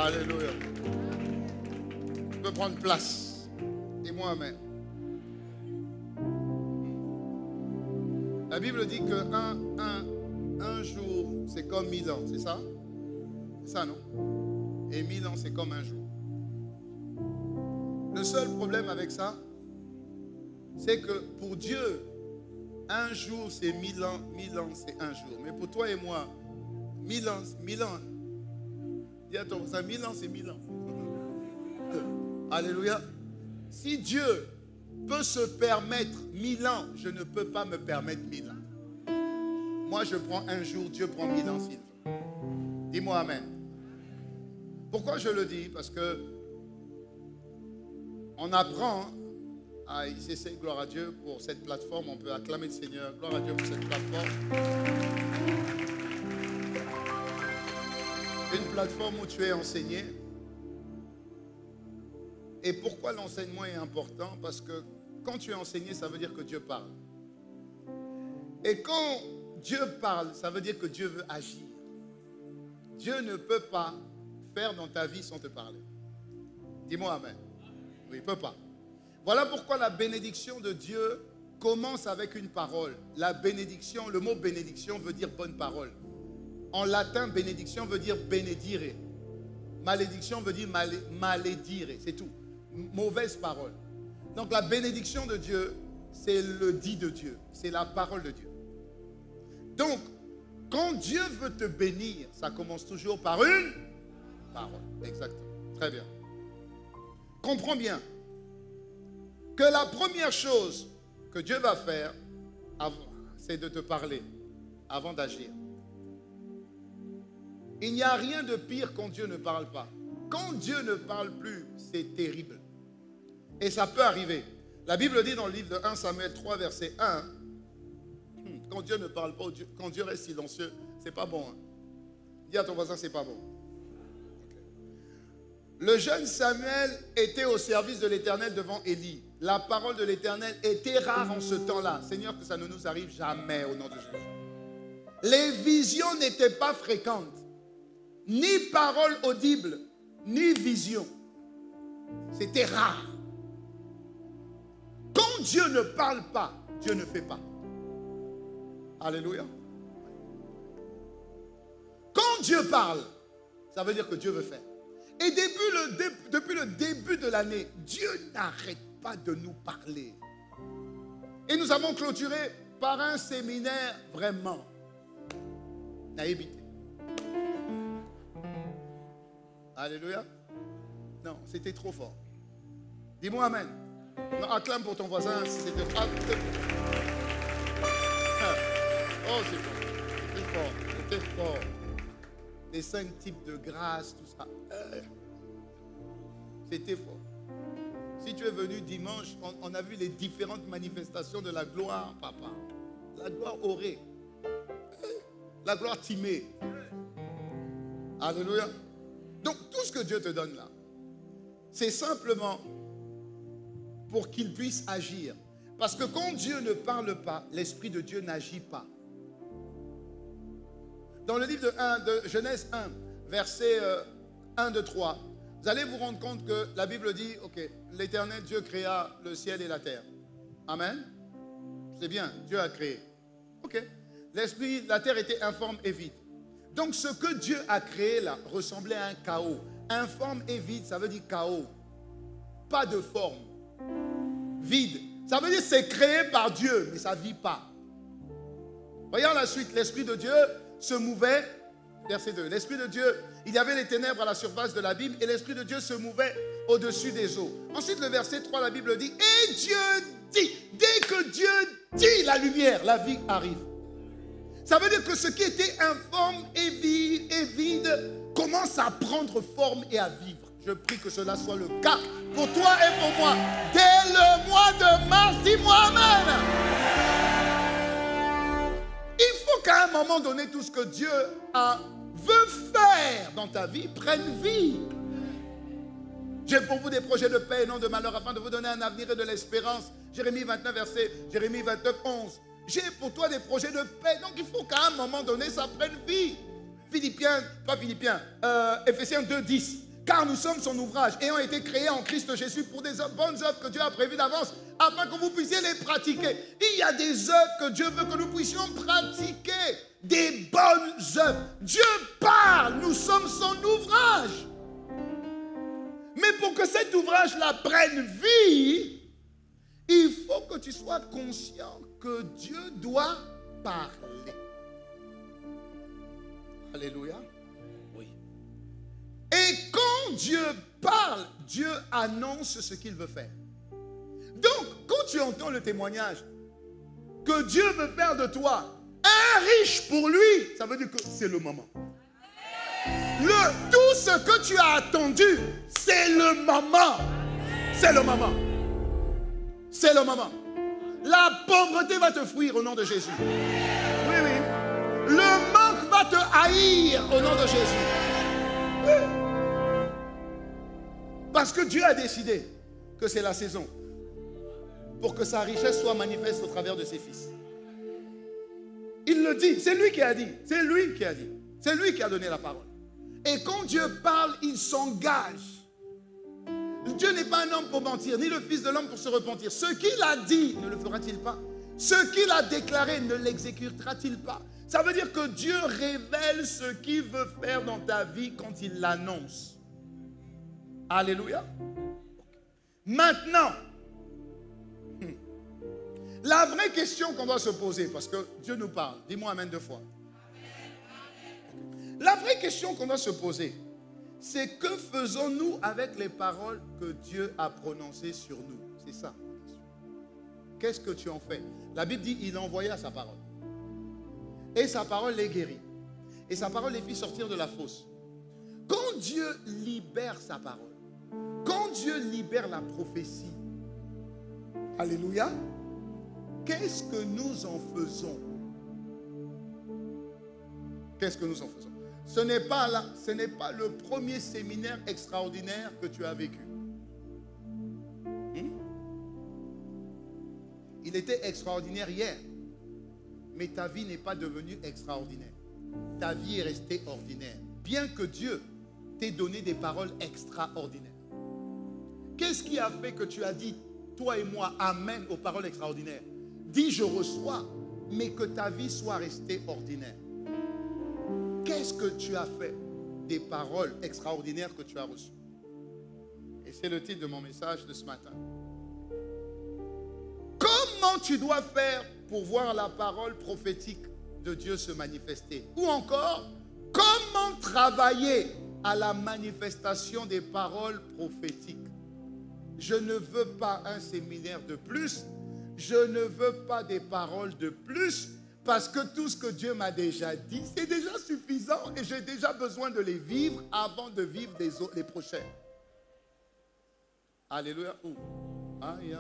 Alléluia. Tu peux prendre place. Dis-moi amen. La Bible dit que un jour, c'est comme 1000 ans, c'est ça? C'est ça, non? Et 1000 ans, c'est comme un jour. Le seul problème avec ça, c'est que pour Dieu, un jour, c'est 1000 ans, 1000 ans, c'est un jour. Mais pour toi et moi, 1000 ans, 1000 ans. Dis à ton voisin, 1000 ans, c'est 1000 ans. Alléluia. Si Dieu peut se permettre 1000 ans, je ne peux pas me permettre 1000 ans. Moi, je prends un jour, Dieu prend 1000 ans s'il veut. Dis-moi amen. Pourquoi je le dis? Parce que on apprend à ICC, gloire à Dieu pour cette plateforme. On peut acclamer le Seigneur. Gloire à Dieu pour cette plateforme. Une plateforme où tu es enseigné. Et pourquoi l'enseignement est important? Parce que quand tu es enseigné, ça veut dire que Dieu parle. Et quand Dieu parle, ça veut dire que Dieu veut agir. Dieu ne peut pas faire dans ta vie sans te parler. Dis-moi amen. Oui, il ne peut pas. Voilà pourquoi la bénédiction de Dieu commence avec une parole. La bénédiction, le mot bénédiction veut dire bonne parole. En latin, bénédiction veut dire bénédire. Malédiction veut dire malédire. C'est tout. Mauvaise parole. Donc la bénédiction de Dieu, c'est le dit de Dieu. C'est la parole de Dieu. Donc, quand Dieu veut te bénir, ça commence toujours par une parole. Exactement. Très bien. Comprends bien que la première chose que Dieu va faire, c'est de te parler avant d'agir. Il n'y a rien de pire quand Dieu ne parle pas. Quand Dieu ne parle plus, c'est terrible. Et ça peut arriver. La Bible dit dans le livre de 1 Samuel 3, verset 1, quand Dieu ne parle pas, quand Dieu reste silencieux, c'est pas bon. Hein? Dis à ton voisin, c'est pas bon. Okay. Le jeune Samuel était au service de l'Éternel devant Élie. La parole de l'Éternel était rare en ce temps-là. Seigneur, que ça ne nous arrive jamais au nom de Jésus. Les visions n'étaient pas fréquentes. Ni parole audible, ni vision. C'était rare. Quand Dieu ne parle pas, Dieu ne fait pas. Alléluia. Quand Dieu parle, ça veut dire que Dieu veut faire. Et depuis le début de l'année, Dieu n'arrête pas de nous parler. Et nous avons clôturé par un séminaire vraiment naïveté. Alléluia. Non, c'était trop fort. Dis-moi amen. Non, acclame pour ton voisin si c'était... Oh, c'est fort. C'était fort. C'était fort. Les 5 types de grâce, tout ça. C'était fort. Si tu es venu dimanche, on a vu les différentes manifestations de la gloire, papa. La gloire orée. La gloire timée. Alléluia. Donc, tout ce que Dieu te donne là, c'est simplement pour qu'il puisse agir. Parce que quand Dieu ne parle pas, l'Esprit de Dieu n'agit pas. Dans le livre de Genèse 1, verset 1, 2, 3, vous allez vous rendre compte que la Bible dit, ok, l'Éternel Dieu créa le ciel et la terre. Amen. C'est bien, Dieu a créé. Ok. L'esprit, la terre était informe et vide. Donc ce que Dieu a créé là ressemblait à un chaos. Informe et vide, ça veut dire chaos. Pas de forme. Vide. Ça veut dire c'est créé par Dieu, mais ça ne vit pas. Voyons la suite. L'Esprit de Dieu se mouvait. Verset 2. L'Esprit de Dieu, il y avait les ténèbres à la surface de l'abîme et l'Esprit de Dieu se mouvait au-dessus des eaux. Ensuite, le verset 3, la Bible dit, et Dieu dit, dès que Dieu dit la lumière, la vie arrive. Ça veut dire que ce qui était informe et vide commence à prendre forme et à vivre. Je prie que cela soit le cas pour toi et pour moi. Dès le mois de mars, dis-moi amen. Il faut qu'à un moment donné, tout ce que Dieu veut faire dans ta vie prenne vie. J'ai pour vous des projets de paix et non de malheur afin de vous donner un avenir et de l'espérance. Jérémie 29, verset, Jérémie 29, 11. J'ai pour toi des projets de paix. Donc il faut qu'à un moment donné, ça prenne vie. Ephésiens 2, 10. Car nous sommes son ouvrage, ayant été créés en Christ Jésus pour des bonnes œuvres que Dieu a prévues d'avance, afin que vous puissiez les pratiquer. Il y a des œuvres que Dieu veut que nous puissions pratiquer. Des bonnes œuvres. Dieu parle, nous sommes son ouvrage. Mais pour que cet ouvrage-là prenne vie, il faut que tu sois conscient que Dieu doit parler. Alléluia. Oui. Et quand Dieu parle, Dieu annonce ce qu'il veut faire. Donc, quand tu entends le témoignage que Dieu veut faire de toi un riche pour lui, ça veut dire que c'est le moment. Tout ce que tu as attendu, c'est le moment. C'est le moment. C'est le moment. La pauvreté va te fuir au nom de Jésus. Oui, oui. Le manque va te haïr au nom de Jésus. Oui. Parce que Dieu a décidé que c'est la saison pour que sa richesse soit manifeste au travers de ses fils. Il le dit, c'est lui qui a dit. C'est lui qui a dit. C'est lui qui a donné la parole. Et quand Dieu parle, il s'engage. Dieu n'est pas un homme pour mentir, ni le fils de l'homme pour se repentir. Ce qu'il a dit, ne le fera-t-il pas? Ce qu'il a déclaré, ne l'exécutera-t-il pas? Ça veut dire que Dieu révèle ce qu'il veut faire dans ta vie quand il l'annonce. Alléluia. Maintenant, la vraie question qu'on doit se poser, parce que Dieu nous parle, dis-moi amen 2 fois. La vraie question qu'on doit se poser, c'est que faisons-nous avec les paroles que Dieu a prononcées sur nous? C'est ça. Qu'est-ce que tu en fais? La Bible dit, il envoya sa parole. Et sa parole les guérit. Et sa parole les fit sortir de la fosse. Quand Dieu libère sa parole, quand Dieu libère la prophétie, alléluia, qu'est-ce que nous en faisons? Qu'est-ce que nous en faisons? Ce n'est pas le premier séminaire extraordinaire que tu as vécu. Il était extraordinaire hier. Mais ta vie n'est pas devenue extraordinaire. Ta vie est restée ordinaire. Bien que Dieu t'ait donné des paroles extraordinaires. Qu'est-ce qui a fait que tu as dit, toi et moi, amen aux paroles extraordinaires? Dis, je reçois, mais que ta vie soit restée ordinaire. Qu'est-ce que tu as fait des paroles extraordinaires que tu as reçues? Et c'est le titre de mon message de ce matin. Comment tu dois faire pour voir la parole prophétique de Dieu se manifester? Ou encore, comment travailler à la manifestation des paroles prophétiques? Je ne veux pas un séminaire de plus. Je ne veux pas des paroles de plus. Parce que tout ce que Dieu m'a déjà dit, c'est déjà suffisant et j'ai déjà besoin de les vivre avant de vivre les prochains. Alléluia. Aïe, aïe.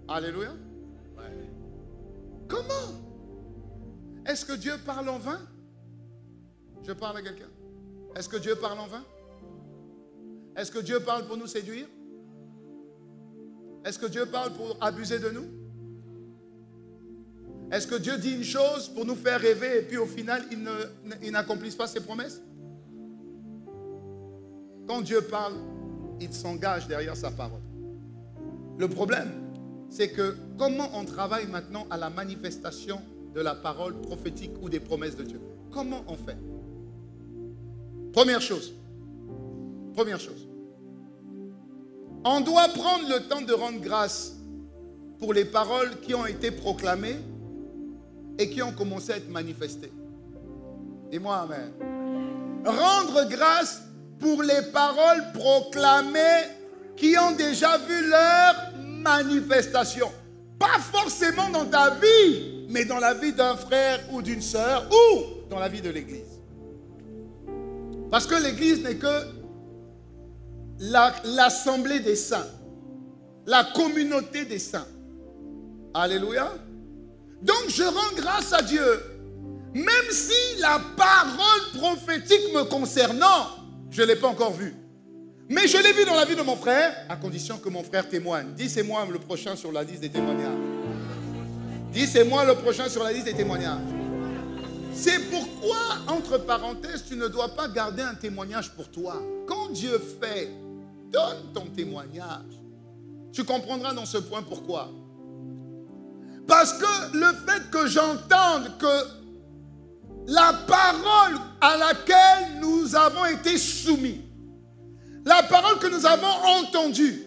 Alléluia. Ouais. Comment? Est-ce que Dieu parle en vain? Je parle à quelqu'un. Est-ce que Dieu parle en vain? Est-ce que Dieu parle pour nous séduire? Est-ce que Dieu parle pour abuser de nous? Est-ce que Dieu dit une chose pour nous faire rêver et puis au final, il n'accomplisse pas ses promesses? Quand Dieu parle, il s'engage derrière sa parole. Le problème, c'est que comment on travaille maintenant à la manifestation de la parole prophétique ou des promesses de Dieu? Comment on fait? Première chose, on doit prendre le temps de rendre grâce pour les paroles qui ont été proclamées et qui ont commencé à être manifestées. Dis-moi amen. Rendre grâce pour les paroles proclamées qui ont déjà vu leur manifestation. Pas forcément dans ta vie, mais dans la vie d'un frère ou d'une sœur ou dans la vie de l'Église. Parce que l'Église n'est que l'assemblée des saints, la communauté des saints. Alléluia. Donc je rends grâce à Dieu, même si la parole prophétique me concernant, je ne l'ai pas encore vue. Mais je l'ai vue dans la vie de mon frère, à condition que mon frère témoigne. Dis, c'est moi le prochain sur la liste des témoignages. Dis, c'est moi le prochain sur la liste des témoignages. C'est pourquoi, entre parenthèses, tu ne dois pas garder un témoignage pour toi. Quand Dieu fait, donne ton témoignage. Tu comprendras dans ce point pourquoi. Parce que le fait que j'entende que la parole à laquelle nous avons été soumis, la parole que nous avons entendue,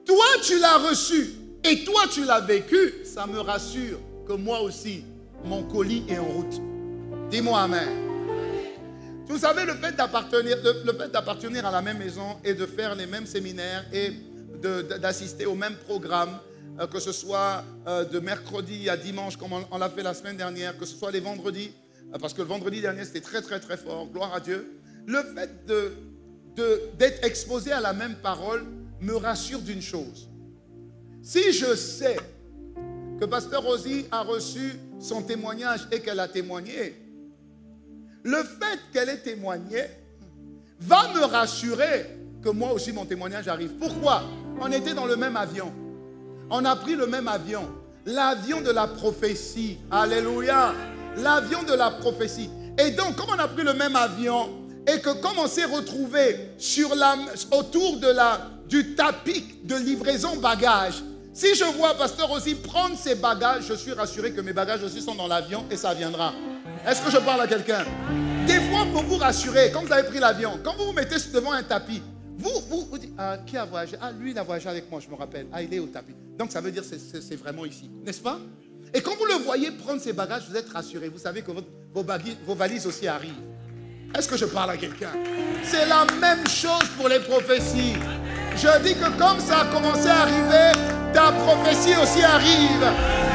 toi tu l'as reçue et toi tu l'as vécue, ça me rassure que moi aussi, mon colis est en route. Dis-moi amen. Vous savez, le fait d'appartenir à la même maison et de faire les mêmes séminaires et d'assister au même programme, que ce soit de mercredi à dimanche comme on l'a fait la semaine dernière, que ce soit les vendredis, parce que le vendredi dernier c'était très très très fort, gloire à Dieu. Le fait d'être exposé à la même parole me rassure d'une chose. Si je sais que Pasteur Rosie a reçu son témoignage et qu'elle a témoigné, le fait qu'elle ait témoigné va me rassurer que moi aussi mon témoignage arrive. Pourquoi? On était dans le même avion. On a pris le même avion. L'avion de la prophétie. Alléluia. L'avion de la prophétie. Et donc, comme on a pris le même avion et que comme on s'est retrouvé autour du tapis de livraison bagages, si je vois Pasteur aussi prendre ses bagages, je suis rassuré que mes bagages aussi sont dans l'avion et ça viendra. Est-ce que je parle à quelqu'un? Des fois, pour vous rassurer, quand vous avez pris l'avion, quand vous vous mettez devant un tapis, vous dites, qui a voyagé? Ah, lui, il a voyagé avec moi, je me rappelle. Ah, il est au tapis. Donc, ça veut dire que c'est vraiment ici, n'est-ce pas? Et quand vous le voyez prendre ses bagages, vous êtes rassuré. Vous savez que vos valises aussi arrivent. Est-ce que je parle à quelqu'un? C'est la même chose pour les prophéties. Je dis que comme ça a commencé à arriver, ta prophétie aussi arrive.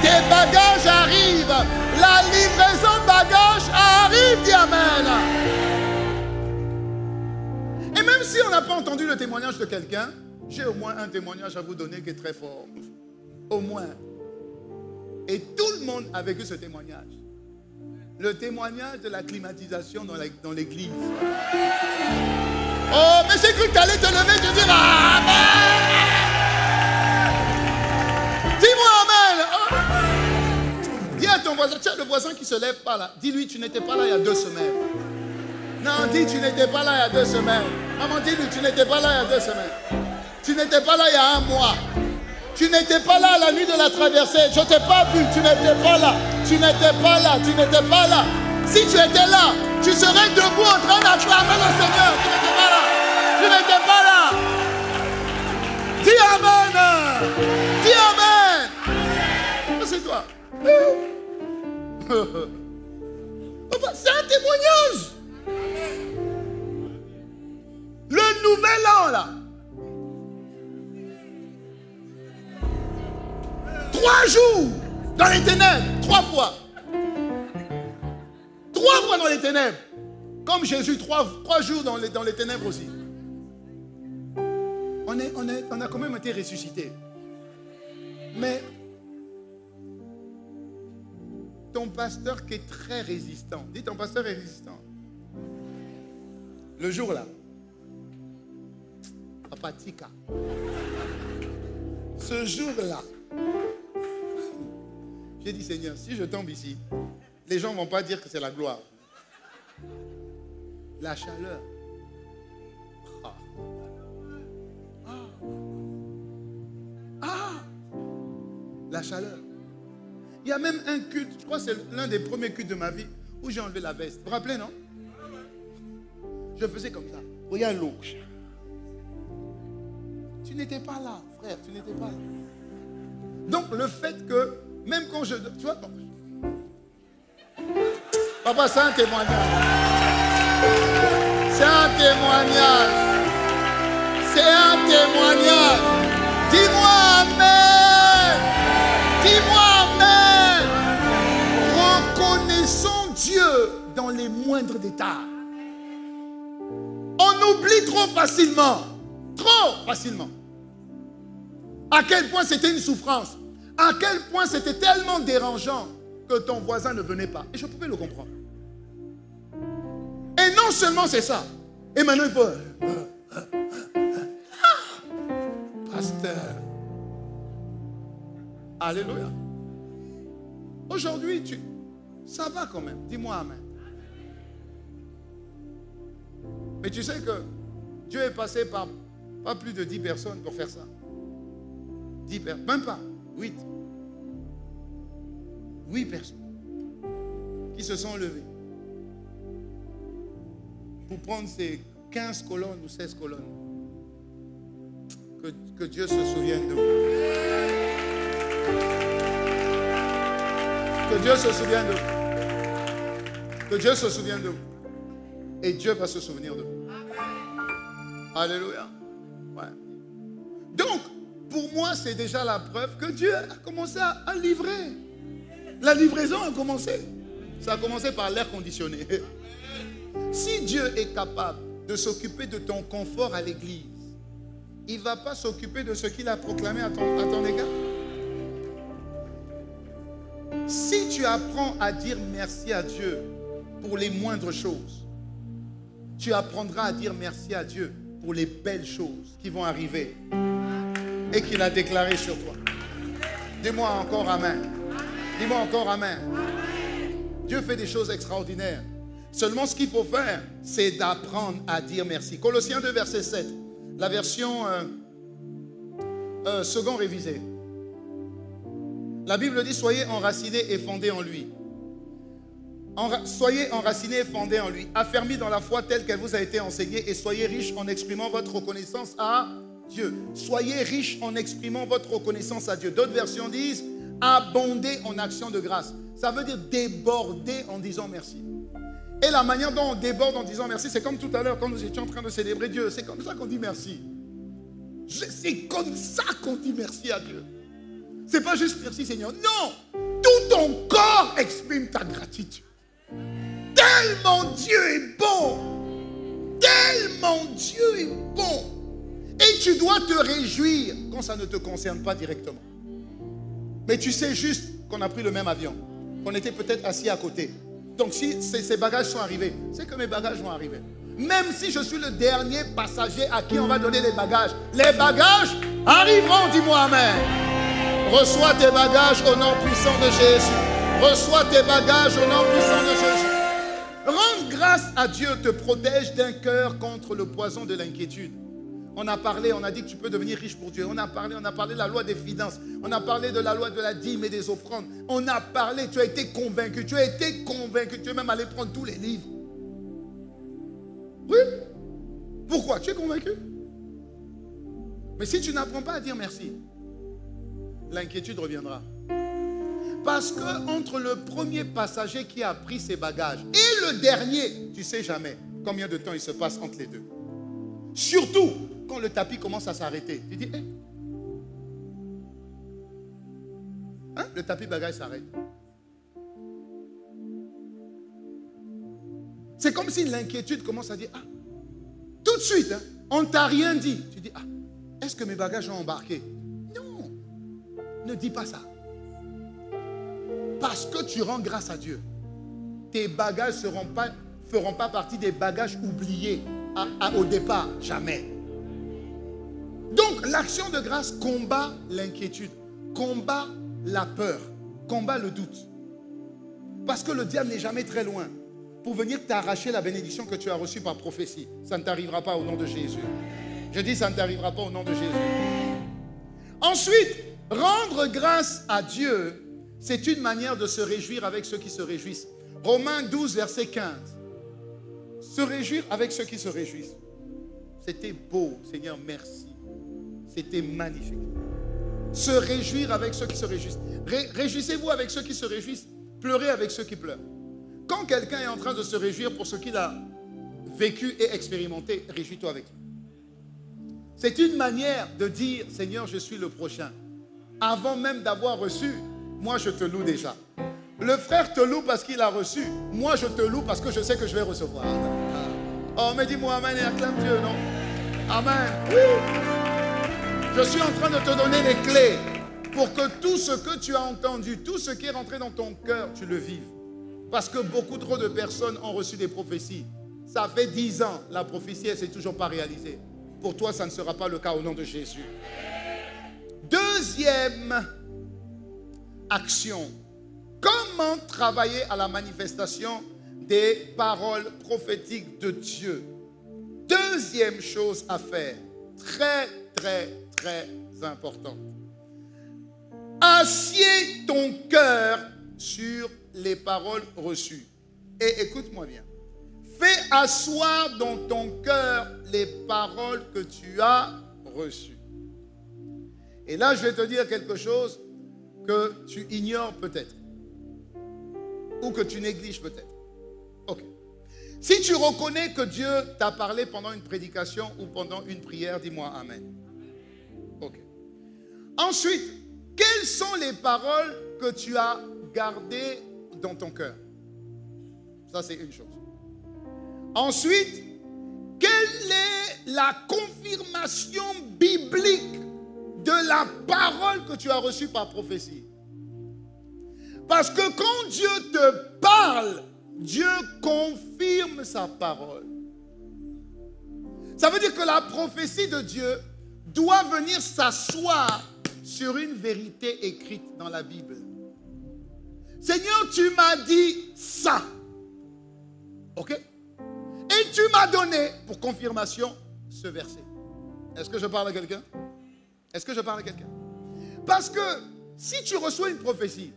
Tes bagages arrivent. La livraison de bagages arrive, dis amen. Et même si on n'a pas entendu le témoignage de quelqu'un, j'ai au moins un témoignage à vous donner qui est très fort. Au moins. Et tout le monde a vécu ce témoignage. Le témoignage de la climatisation dans l'église. Oh, mais j'ai cru que tu allais te lever et te dire amen. Dis-moi amen. Oh. Dis à ton voisin, tiens, le voisin qui se lève pas là. Dis-lui, tu n'étais pas là il y a 2 semaines. Non, dis, tu n'étais pas là il y a 2 semaines. Maman, dis-lui, tu n'étais pas là il y a 2 semaines. Tu n'étais pas là il y a 1 mois. Tu n'étais pas là la nuit de la traversée. Je ne t'ai pas vu. Tu n'étais pas là. Tu n'étais pas là. Tu n'étais pas là. Si tu étais là, tu serais debout en train d'acclamer le Seigneur. Tu n'étais pas là. Tu n'étais pas là. Dis amen. Dis amen. C'est toi. C'est un témoignage. Le nouvel an là. 3 jours dans les ténèbres, 3 fois. 3 fois dans les ténèbres. Comme Jésus, 3 jours dans les ténèbres aussi. On a quand même été ressuscités. Mais ton pasteur qui est très résistant, dis ton pasteur est résistant. Le jour là, Papa Tika, ce jour là, j'ai dit, Seigneur, si je tombe ici, les gens ne vont pas dire que c'est la gloire. La chaleur. La chaleur. Il y a même un culte, je crois que c'est l'un des premiers cultes de ma vie, où j'ai enlevé la veste. Vous vous rappelez, non? Je faisais comme ça. Regarde l'eau. Tu n'étais pas là, frère, tu n'étais pas là. Donc le fait que, même quand je... Tu vois, papa, c'est un témoignage. C'est un témoignage. C'est un témoignage. Dis-moi amen. Dis-moi amen. Reconnaissons Dieu dans les moindres détails. On oublie trop facilement. Trop facilement. À quel point c'était une souffrance. À quel point c'était tellement dérangeant que ton voisin ne venait pas. Et je pouvais le comprendre. Et non seulement c'est ça. Et maintenant il faut... Pasteur. Alléluia. Aujourd'hui, Ça va quand même. Dis-moi amen. Mais tu sais que Dieu est passé par pas plus de 10 personnes pour faire ça. 10 personnes, même pas, 8. 8 personnes qui se sont levées pour prendre ces 15 colonnes ou 16 colonnes. Que Dieu se souvienne de vous. Que Dieu se souvienne de vous. Que Dieu se souvienne de vous. Et Dieu va se souvenir de vous. Alléluia. Ouais. Donc, pour moi, c'est déjà la preuve que Dieu a commencé à livrer. La livraison a commencé. Ça a commencé par l'air conditionné. Si Dieu est capable de s'occuper de ton confort à l'église, il ne va pas s'occuper de ce qu'il a proclamé à ton égard. Si tu apprends à dire merci à Dieu pour les moindres choses, tu apprendras à dire merci à Dieu pour les belles choses qui vont arriver et qu'il a déclarées sur toi. Dis-moi encore amen. Dis-moi encore amen. Dieu fait des choses extraordinaires. Seulement ce qu'il faut faire, c'est d'apprendre à dire merci. Colossiens 2, verset 7. La version second révisée. La Bible dit, soyez enracinés et fondés en lui. Soyez enracinés et fondés en lui, affermis dans la foi telle qu'elle vous a été enseignée, et soyez riches en exprimant votre reconnaissance à Dieu. Soyez riches en exprimant votre reconnaissance à Dieu. D'autres versions disent, abondez en action de grâce. Ça veut dire déborder en disant merci. Et la manière dont on déborde en disant merci, c'est comme tout à l'heure quand nous étions en train de célébrer Dieu. C'est comme ça qu'on dit merci. C'est comme ça qu'on dit merci à Dieu. C'est pas juste merci Seigneur. Non, tout ton corps exprime ta gratitude. Tellement Dieu est bon. Tellement Dieu est bon. Et tu dois te réjouir quand ça ne te concerne pas directement. Mais tu sais juste qu'on a pris le même avion, qu'on était peut-être assis à côté. Donc si ces bagages sont arrivés, c'est que mes bagages vont arriver. Même si je suis le dernier passager à qui on va donner les bagages arriveront, dis-moi amen. Reçois tes bagages au nom puissant de Jésus. Reçois tes bagages au nom puissant de Jésus. Rendre grâce à Dieu te protège d'un cœur contre le poison de l'inquiétude. On a parlé, on a dit que tu peux devenir riche pour Dieu. On a parlé de la loi des finances. On a parlé de la loi de la dîme et des offrandes. On a parlé, tu as été convaincu. Tu es même allé prendre tous les livres. Oui. Pourquoi? Tu es convaincu. Mais si tu n'apprends pas à dire merci, l'inquiétude reviendra. Parce que entre le premier passager qui a pris ses bagages et le dernier, tu ne sais jamais combien de temps il se passe entre les deux. Surtout quand le tapis commence à s'arrêter. Tu dis, le tapis bagage s'arrête. C'est comme si l'inquiétude commence à dire, tout de suite, on ne t'a rien dit. Tu dis, est-ce que mes bagages ont embarqué? Non, ne dis pas ça. Parce que tu rends grâce à Dieu. Tes bagages ne feront pas partie des bagages oubliés au départ, jamais. Donc l'action de grâce combat l'inquiétude, combat la peur, combat le doute. Parce que le diable n'est jamais très loin pour venir t'arracher la bénédiction que tu as reçue par prophétie. Ça ne t'arrivera pas au nom de Jésus. Je dis ça ne t'arrivera pas au nom de Jésus. Ensuite, rendre grâce à Dieu, c'est une manière de se réjouir avec ceux qui se réjouissent. Romains 12, verset 15. Se réjouir avec ceux qui se réjouissent. C'était beau, Seigneur, merci. C'était magnifique. Se réjouir avec ceux qui se réjouissent. Réjouissez-vous avec ceux qui se réjouissent. Pleurez avec ceux qui pleurent. Quand quelqu'un est en train de se réjouir pour ce qu'il a vécu et expérimenté, réjouis-toi avec lui. C'est une manière de dire, Seigneur, je suis le prochain. Avant même d'avoir reçu, moi je te loue déjà. Le frère te loue parce qu'il a reçu. Moi je te loue parce que je sais que je vais recevoir. Oh, mais dis-moi amen et acclame Dieu, non? Amen. Oui. Je suis en train de te donner les clés pour que tout ce que tu as entendu, tout ce qui est rentré dans ton cœur, tu le vives. Parce que beaucoup trop de personnes ont reçu des prophéties. Ça fait 10 ans, la prophétie, elle ne s'est toujours pas réalisée. Pour toi, ça ne sera pas le cas au nom de Jésus. Deuxième action. comment travailler à la manifestation des paroles prophétiques de Dieu? Deuxième chose à faire, très, très, très importante. Assieds ton cœur sur les paroles reçues. Et écoute-moi bien. Fais asseoir dans ton cœur les paroles que tu as reçues. Et là, je vais te dire quelque chose que tu ignores peut-être. Ou que tu négliges peut-être. Ok. Si tu reconnais que Dieu t'a parlé pendant une prédication ou pendant une prière, dis-moi Amen. Ok. Ensuite, quelles sont les paroles que tu as gardées dans ton cœur? Ça, c'est une chose. Ensuite, quelle est la confirmation biblique de la parole que tu as reçue par prophétie? Parce que quand Dieu te parle, Dieu confirme sa parole. Ça veut dire que la prophétie de Dieu doit venir s'asseoir sur une vérité écrite dans la Bible. Seigneur, tu m'as dit ça. Ok? Et tu m'as donné, pour confirmation, ce verset. Est-ce que je parle à quelqu'un? Est-ce que je parle à quelqu'un? Parce que si tu reçois une prophétie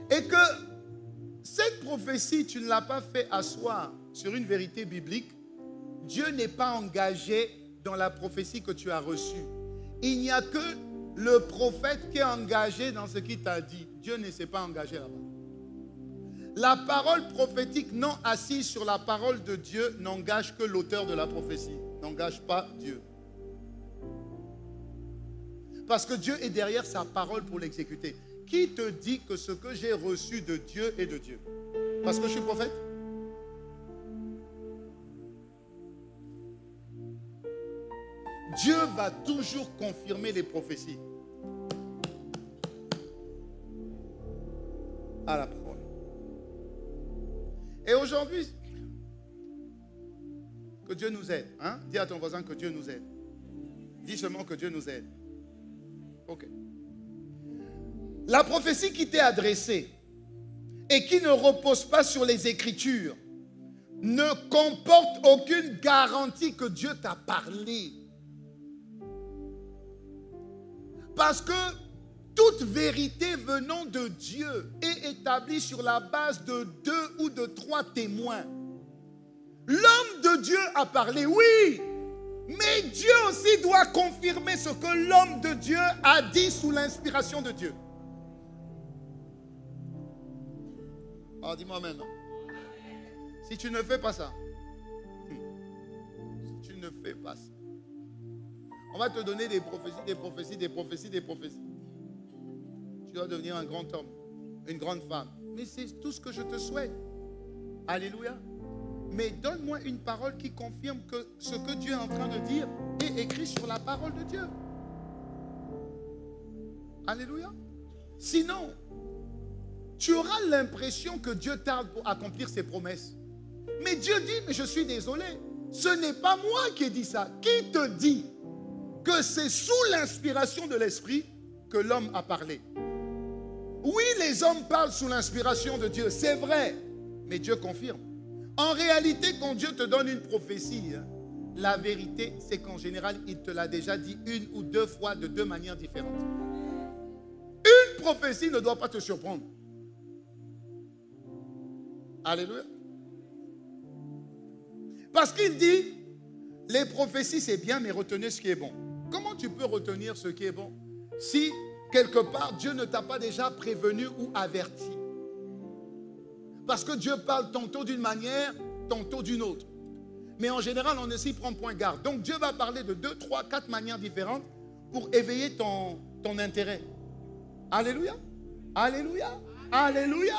et que cette prophétie, tu ne l'as pas fait asseoir sur une vérité biblique, Dieu n'est pas engagé dans la prophétie que tu as reçue. Il n'y a que le prophète qui est engagé dans ce qu'il t'a dit. Dieu ne s'est pas engagé là-bas. La parole prophétique non assise sur la parole de Dieu n'engage que l'auteur de la prophétie, n'engage pas Dieu. Parce que Dieu est derrière sa parole pour l'exécuter. Qui te dit que ce que j'ai reçu de Dieu est de Dieu? Parce que je suis prophète? Dieu va toujours confirmer les prophéties. À la parole. Et aujourd'hui, que Dieu nous aide. Hein? Dis à ton voisin que Dieu nous aide. Dis seulement que Dieu nous aide. Ok. La prophétie qui t'est adressée et qui ne repose pas sur les Écritures ne comporte aucune garantie que Dieu t'a parlé. Parce que toute vérité venant de Dieu est établie sur la base de 2 ou de 3 témoins. L'homme de Dieu a parlé, oui, mais Dieu aussi doit confirmer ce que l'homme de Dieu a dit sous l'inspiration de Dieu. Alors dis-moi maintenant. Si tu ne fais pas ça, si tu ne fais pas ça, on va te donner des prophéties, des prophéties, des prophéties, des prophéties. Tu dois devenir un grand homme, une grande femme. Mais c'est tout ce que je te souhaite. Alléluia. Mais donne-moi une parole qui confirme que ce que Dieu est en train de dire est écrit sur la parole de Dieu. Alléluia. Sinon, tu auras l'impression que Dieu tarde pour accomplir ses promesses. Mais Dieu dit, mais je suis désolé, ce n'est pas moi qui ai dit ça. Qui te dit que c'est sous l'inspiration de l'Esprit que l'homme a parlé? Oui, les hommes parlent sous l'inspiration de Dieu, c'est vrai, mais Dieu confirme. En réalité, quand Dieu te donne une prophétie, la vérité, c'est qu'en général, il te l'a déjà dit 1 ou 2 fois de 2 manières différentes. Une prophétie ne doit pas te surprendre. Alléluia. Parce qu'il dit, les prophéties c'est bien, mais retenez ce qui est bon. Comment tu peux retenir ce qui est bon si quelque part Dieu ne t'a pas déjà prévenu ou averti? Parce que Dieu parle tantôt d'une manière, tantôt d'une autre. Mais en général, on ne s'y prend point garde. Donc Dieu va parler de 2, 3, 4 manières différentes pour éveiller ton intérêt. Alléluia. Alléluia. Alléluia.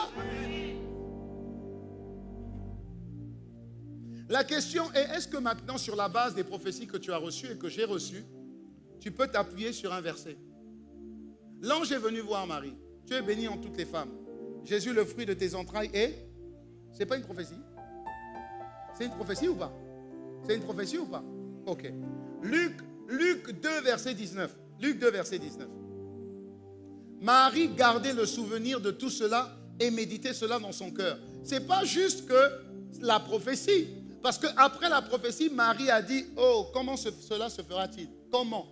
La question est, est-ce que maintenant, sur la base des prophéties que tu as reçues et que j'ai reçues, tu peux t'appuyer sur un verset? L'ange est venu voir Marie. Tu es bénie en toutes les femmes. Jésus, le fruit de tes entrailles, est... Ce n'est pas une prophétie? C'est une prophétie ou pas? C'est une prophétie ou pas? Ok. Luc 2, verset 19. Luc 2, verset 19. Marie gardait le souvenir de tout cela et méditait cela dans son cœur. Ce n'est pas juste que la prophétie. Parce qu'après la prophétie, Marie a dit, oh, comment cela se fera-t-il? Comment?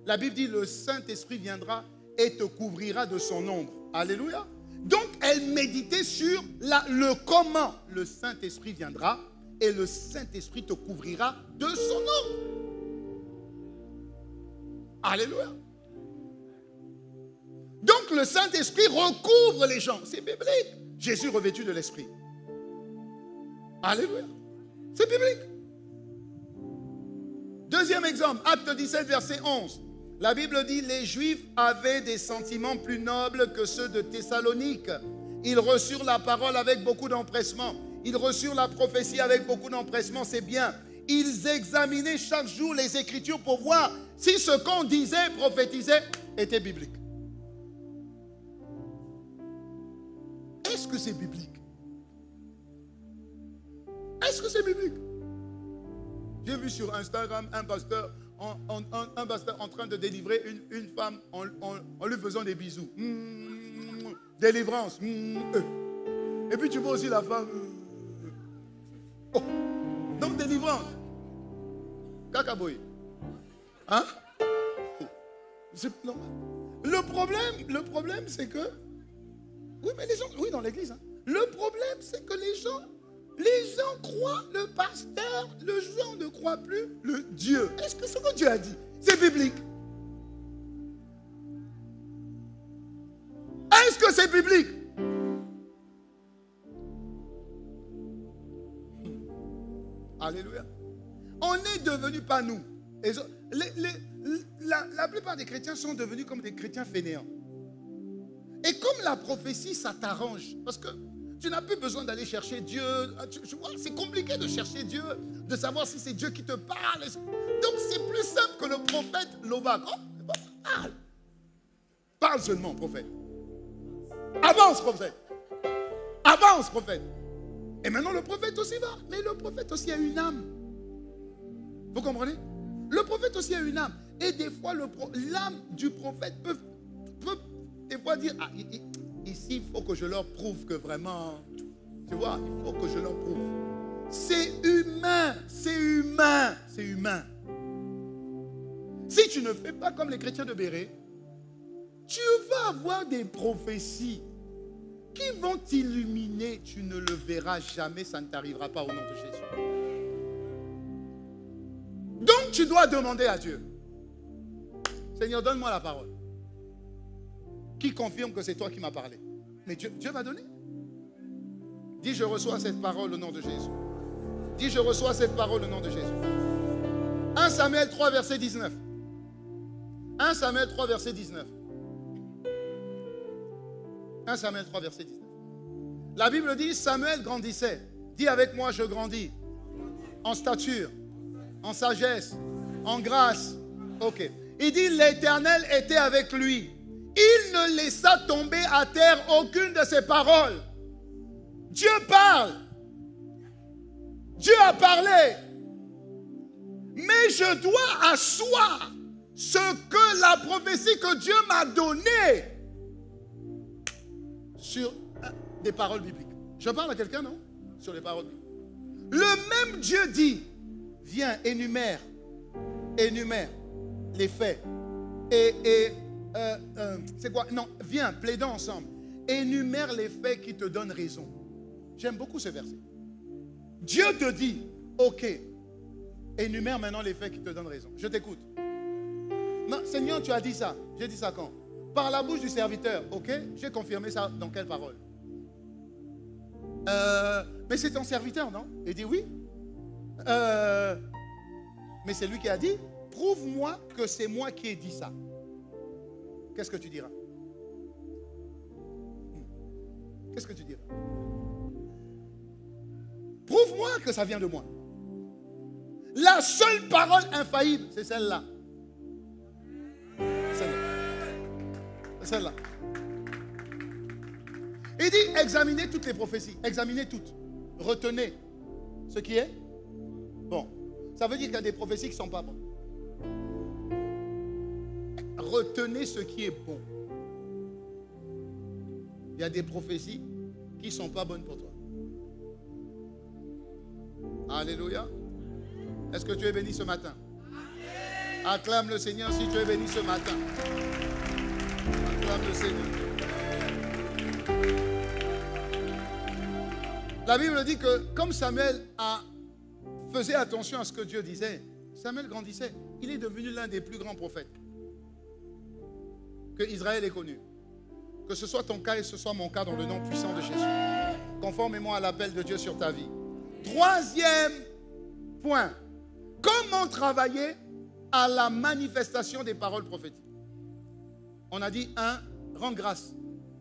La Bible dit, le Saint-Esprit viendra et te couvrira de son ombre. Alléluia. Donc, elle méditait sur le comment. Le Saint-Esprit viendra et le Saint-Esprit te couvrira de son ombre. Alléluia. Donc, le Saint-Esprit recouvre les gens. C'est biblique. Jésus revêtu de l'Esprit. Alléluia. C'est biblique. Deuxième exemple, Acte 17, verset 11. La Bible dit, les Juifs avaient des sentiments plus nobles que ceux de Thessalonique. Ils reçurent la parole avec beaucoup d'empressement. Ils reçurent la prophétie avec beaucoup d'empressement, c'est bien. Ils examinaient chaque jour les Écritures pour voir si ce qu'on disait, prophétisait, était biblique. Est-ce que c'est biblique? Est-ce que c'est biblique? J'ai vu sur Instagram un pasteur en train de délivrer une femme en lui faisant des bisous. Délivrance. Et puis tu vois aussi la femme. Oh. Donc délivrance. Cacaboy. Hein? C'est normal. Le problème c'est que... Oui, mais les gens... Oui, dans l'église. Hein. Le problème c'est que les gens croient le pasteur, les gens ne croient plus le Dieu. Est-ce que ce que Dieu a dit, c'est biblique? Est-ce que c'est biblique? Alléluia. On est devenus, pas nous. La plupart des chrétiens sont devenus comme des chrétiens fainéants. Et comme la prophétie, ça t'arrange. Parce que tu n'as plus besoin d'aller chercher Dieu. Tu vois, c'est compliqué de chercher Dieu, de savoir si c'est Dieu qui te parle. Donc c'est plus simple que le prophète Lovak. Oh, parle. Parle seulement, prophète. Avance, prophète. Avance, prophète. Et maintenant le prophète aussi va. Mais le prophète aussi a une âme. Vous comprenez? Le prophète aussi a une âme. Et des fois, l'âme du prophète peut des fois dire, ah, ici, il faut que je leur prouve que vraiment, tu vois, il faut que je leur prouve. C'est humain, c'est humain, c'est humain. Si tu ne fais pas comme les chrétiens de Béret, tu vas avoir des prophéties qui vont t'illuminer. Tu ne le verras jamais, ça ne t'arrivera pas au nom de Jésus. Donc tu dois demander à Dieu, Seigneur, donne-moi la parole. Qui confirme que c'est toi qui m'as parlé. Mais Dieu va donner. Dis, je reçois cette parole au nom de Jésus. Dis, je reçois cette parole au nom de Jésus. 1 Samuel 3, verset 19. 1 Samuel 3, verset 19. 1 Samuel 3, verset 19. La Bible dit, Samuel grandissait. Dis avec moi, je grandis. En stature, en sagesse, en grâce. Ok. Il dit, l'Éternel était avec lui. Il ne laissa tomber à terre aucune de ses paroles. Dieu parle. Dieu a parlé. Mais je dois asseoir ce que la prophétie que Dieu m'a donnée sur des paroles bibliques. Je parle à quelqu'un, non? Sur les paroles bibliques. Le même Dieu dit, viens, énumère les faits. C'est quoi? Non, viens, plaidons ensemble. Énumère les faits qui te donnent raison. J'aime beaucoup ce verset. Dieu te dit, ok, énumère maintenant les faits qui te donnent raison. Je t'écoute. Non, Seigneur, tu as dit ça. J'ai dit ça quand? Par la bouche du serviteur, ok? J'ai confirmé ça dans quelle parole? Mais c'est ton serviteur, non? Il dit oui. Mais c'est lui qui a dit, prouve-moi que c'est moi qui ai dit ça. Qu'est-ce que tu diras? Qu'est-ce que tu diras? Prouve-moi que ça vient de moi. La seule parole infaillible, c'est celle-là. C'est celle-là. Il dit, examinez toutes les prophéties. Examinez toutes. Retenez ce qui est bon. Ça veut dire qu'il y a des prophéties qui ne sont pas bonnes. Retenez ce qui est bon. Il y a des prophéties qui ne sont pas bonnes pour toi. Alléluia. Est-ce que tu es béni ce matin? Acclame le Seigneur si tu es béni ce matin. Acclame le Seigneur. La Bible dit que comme Samuel faisait attention à ce que Dieu disait, Samuel grandissait. Il est devenu l'un des plus grands prophètes que Israël ait connu. Que ce soit ton cas et ce soit mon cas dans le nom puissant de Jésus. Conformément à l'appel de Dieu sur ta vie. Troisième point. Comment travailler à la manifestation des paroles prophétiques? On a dit, 1, rends grâce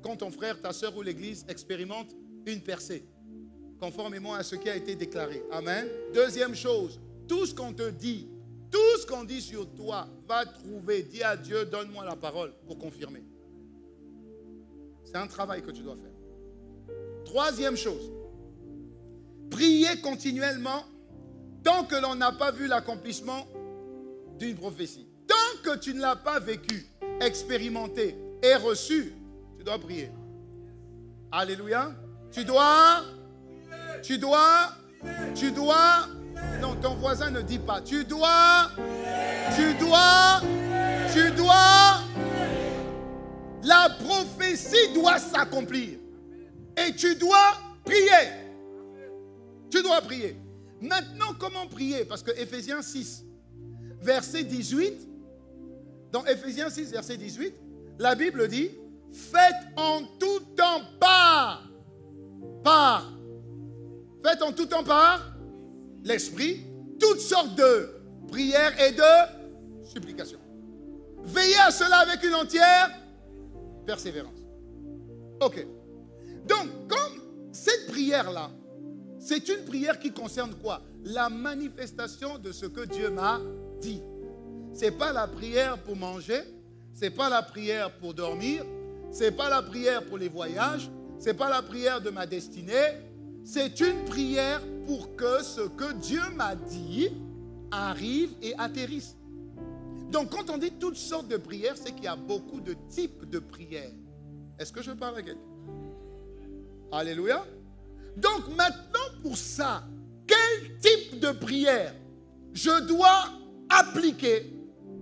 quand ton frère, ta soeur ou l'église expérimente une percée, conformément à ce qui a été déclaré. Amen. Deuxième chose, tout ce qu'on te dit, tout ce qu'on dit sur toi, va trouver, dis à Dieu, donne-moi la parole pour confirmer. C'est un travail que tu dois faire. Troisième chose, prier continuellement tant que l'on n'a pas vu l'accomplissement d'une prophétie. Tant que tu ne l'as pas vécu, expérimenté et reçu, tu dois prier. Alléluia. Tu dois, non, ton voisin ne dit pas, tu dois, la prophétie doit s'accomplir. Et tu dois prier. Tu dois prier. Maintenant, comment prier? Parce que Éphésiens 6, verset 18, dans Éphésiens 6, verset 18, la Bible dit, faites en tout temps faites en tout temps par l'Esprit, toutes sortes de prières et de supplications. Veillez à cela avec une entière persévérance. Ok. Donc, comme cette prière-là, c'est une prière qui concerne quoi? La manifestation de ce que Dieu m'a dit. Ce n'est pas la prière pour manger, ce n'est pas la prière pour dormir, ce n'est pas la prière pour les voyages, ce n'est pas la prière de ma destinée. C'est une prière pour que ce que Dieu m'a dit arrive et atterrisse. Donc, quand on dit toutes sortes de prières, c'est qu'il y a beaucoup de types de prières. Est-ce que je parle à quelqu'un? Alléluia. Donc, maintenant, pour ça, quel type de prière je dois appliquer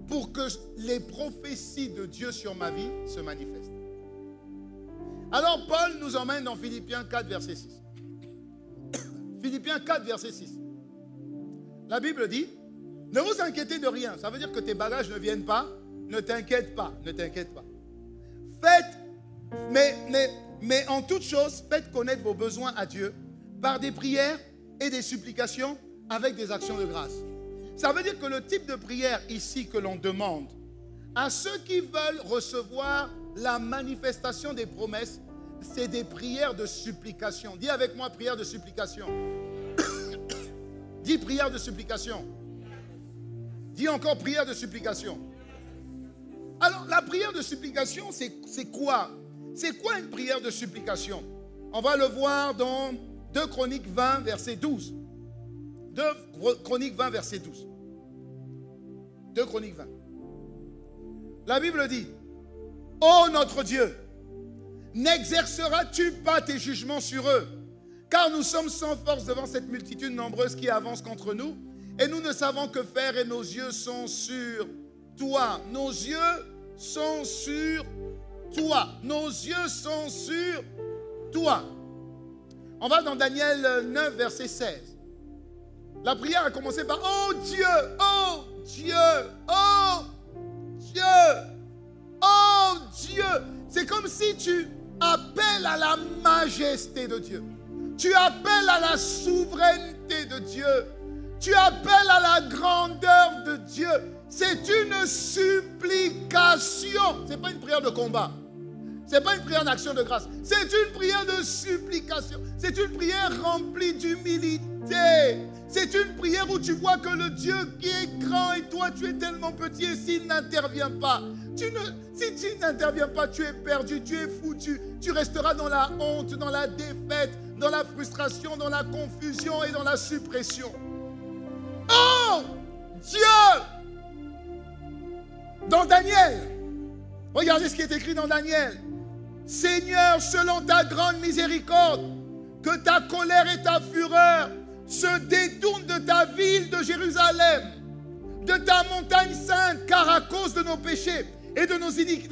pour que les prophéties de Dieu sur ma vie se manifestent? Alors, Paul nous emmène dans Philippiens 4, verset 6. Philippiens 4, verset 6. La Bible dit, ne vous inquiétez de rien. Ça veut dire que tes bagages ne viennent pas. Ne t'inquiète pas, ne t'inquiète pas. Faites, mais en toute chose, faites connaître vos besoins à Dieu par des prières et des supplications avec des actions de grâce. Ça veut dire que le type de prière ici que l'on demande à ceux qui veulent recevoir la manifestation des promesses, c'est des prières de supplication. Dis avec moi, prière de supplication. Dis prière de supplication. Dis encore prière de supplication. Alors, la prière de supplication, c'est quoi? C'est quoi une prière de supplication? On va le voir dans 2 Chroniques 20, verset 12. 2 Chroniques 20, verset 12. 2 Chroniques 20. La Bible dit, ô notre Dieu, n'exerceras-tu pas tes jugements sur eux? Car nous sommes sans force devant cette multitude nombreuse qui avance contre nous, et nous ne savons que faire, et nos yeux sont sur toi. Nos yeux sont sur toi. Nos yeux sont sur toi. On va dans Daniel 9, verset 16. La prière a commencé par oh Dieu, oh Dieu, oh Dieu, oh Dieu. C'est comme si tu appelles à la majesté de Dieu. Tu appelles à la souveraineté de Dieu. Tu appelles à la grandeur de Dieu. C'est une supplication. Ce n'est pas une prière de combat. Ce n'est pas une prière d'action de grâce. C'est une prière de supplication. C'est une prière remplie d'humilité. C'est une prière où tu vois que le Dieu qui est grand et toi tu es tellement petit, et s'il n'intervient pas, si tu n'interviens pas, tu es perdu, tu es foutu. Tu resteras dans la honte, dans la défaite, dans la frustration, dans la confusion et dans la suppression. Oh Dieu! Dans Daniel, regardez ce qui est écrit dans Daniel. Seigneur, selon ta grande miséricorde, que ta colère et ta fureur se détournent de ta ville de Jérusalem, de ta montagne sainte, car à cause de nos péchés et de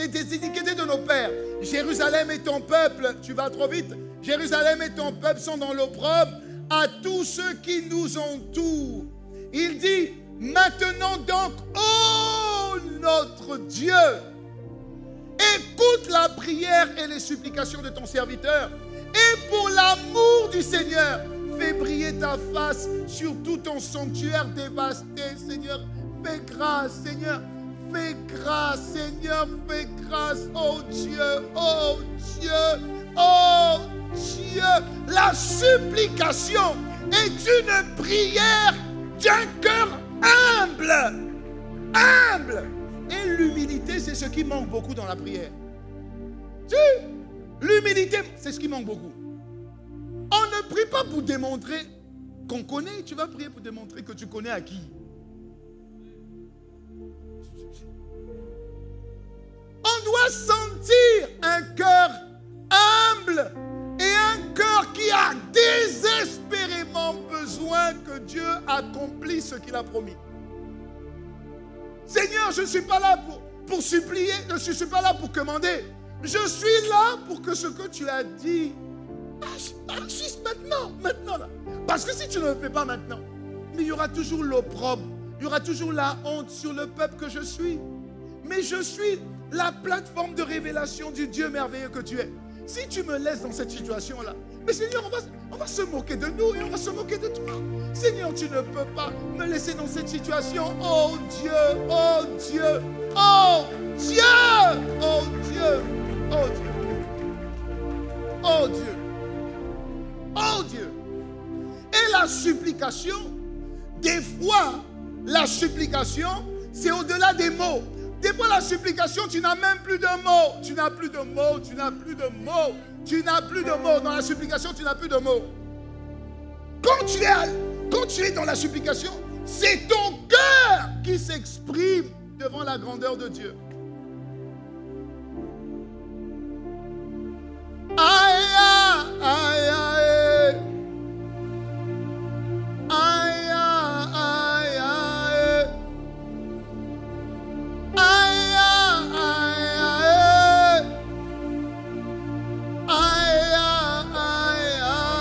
des iniquités de nos pères, Jérusalem et ton peuple, tu vas trop vite, Jérusalem et ton peuple sont dans l'opprobre à tous ceux qui nous entourent. Il dit, maintenant donc, ô notre Dieu, écoute la prière et les supplications de ton serviteur, et pour l'amour du Seigneur, fais briller ta face sur tout ton sanctuaire dévasté, Seigneur. Fais grâce, Seigneur. Fais grâce, Seigneur. Fais grâce, oh Dieu, oh Dieu, oh Dieu. La supplication est une prière d'un cœur humble. Humble. Et l'humilité, c'est ce qui manque beaucoup dans la prière. Si, l'humilité, c'est ce qui manque beaucoup. On ne prie pas pour démontrer qu'on connaît. Tu vas prier pour démontrer que tu connais à qui? On doit sentir un cœur humble et un cœur qui a désespérément besoin que Dieu accomplisse ce qu'il a promis. Seigneur, je ne suis pas là pour supplier, je ne suis pas là pour commander. Je suis là pour que ce que tu as dit agisse maintenant là. Parce que si tu ne le fais pas maintenant, mais il y aura toujours l'opprobre, il y aura toujours la honte sur le peuple que je suis. Mais je suis la plateforme de révélation du Dieu merveilleux que tu es. Si tu me laisses dans cette situation-là, mais Seigneur, on va se moquer de nous et on va se moquer de toi. Seigneur, tu ne peux pas me laisser dans cette situation. Oh Dieu, oh Dieu, oh Dieu, oh Dieu, oh Dieu, oh Dieu, oh Dieu. Et la supplication, des fois, la supplication, c'est au-delà des mots. Des fois, la supplication, tu n'as même plus de mots. Tu n'as plus de mots, tu n'as plus de mots. Tu n'as plus de mots. Dans la supplication, tu n'as plus de mots. Quand tu es dans la supplication, c'est ton cœur qui s'exprime devant la grandeur de Dieu. Aïe, aïe, aïe, aïe. Aïe, aïe, aïe. Aïe, aïe, aïe. Aïe, aïe, aïe.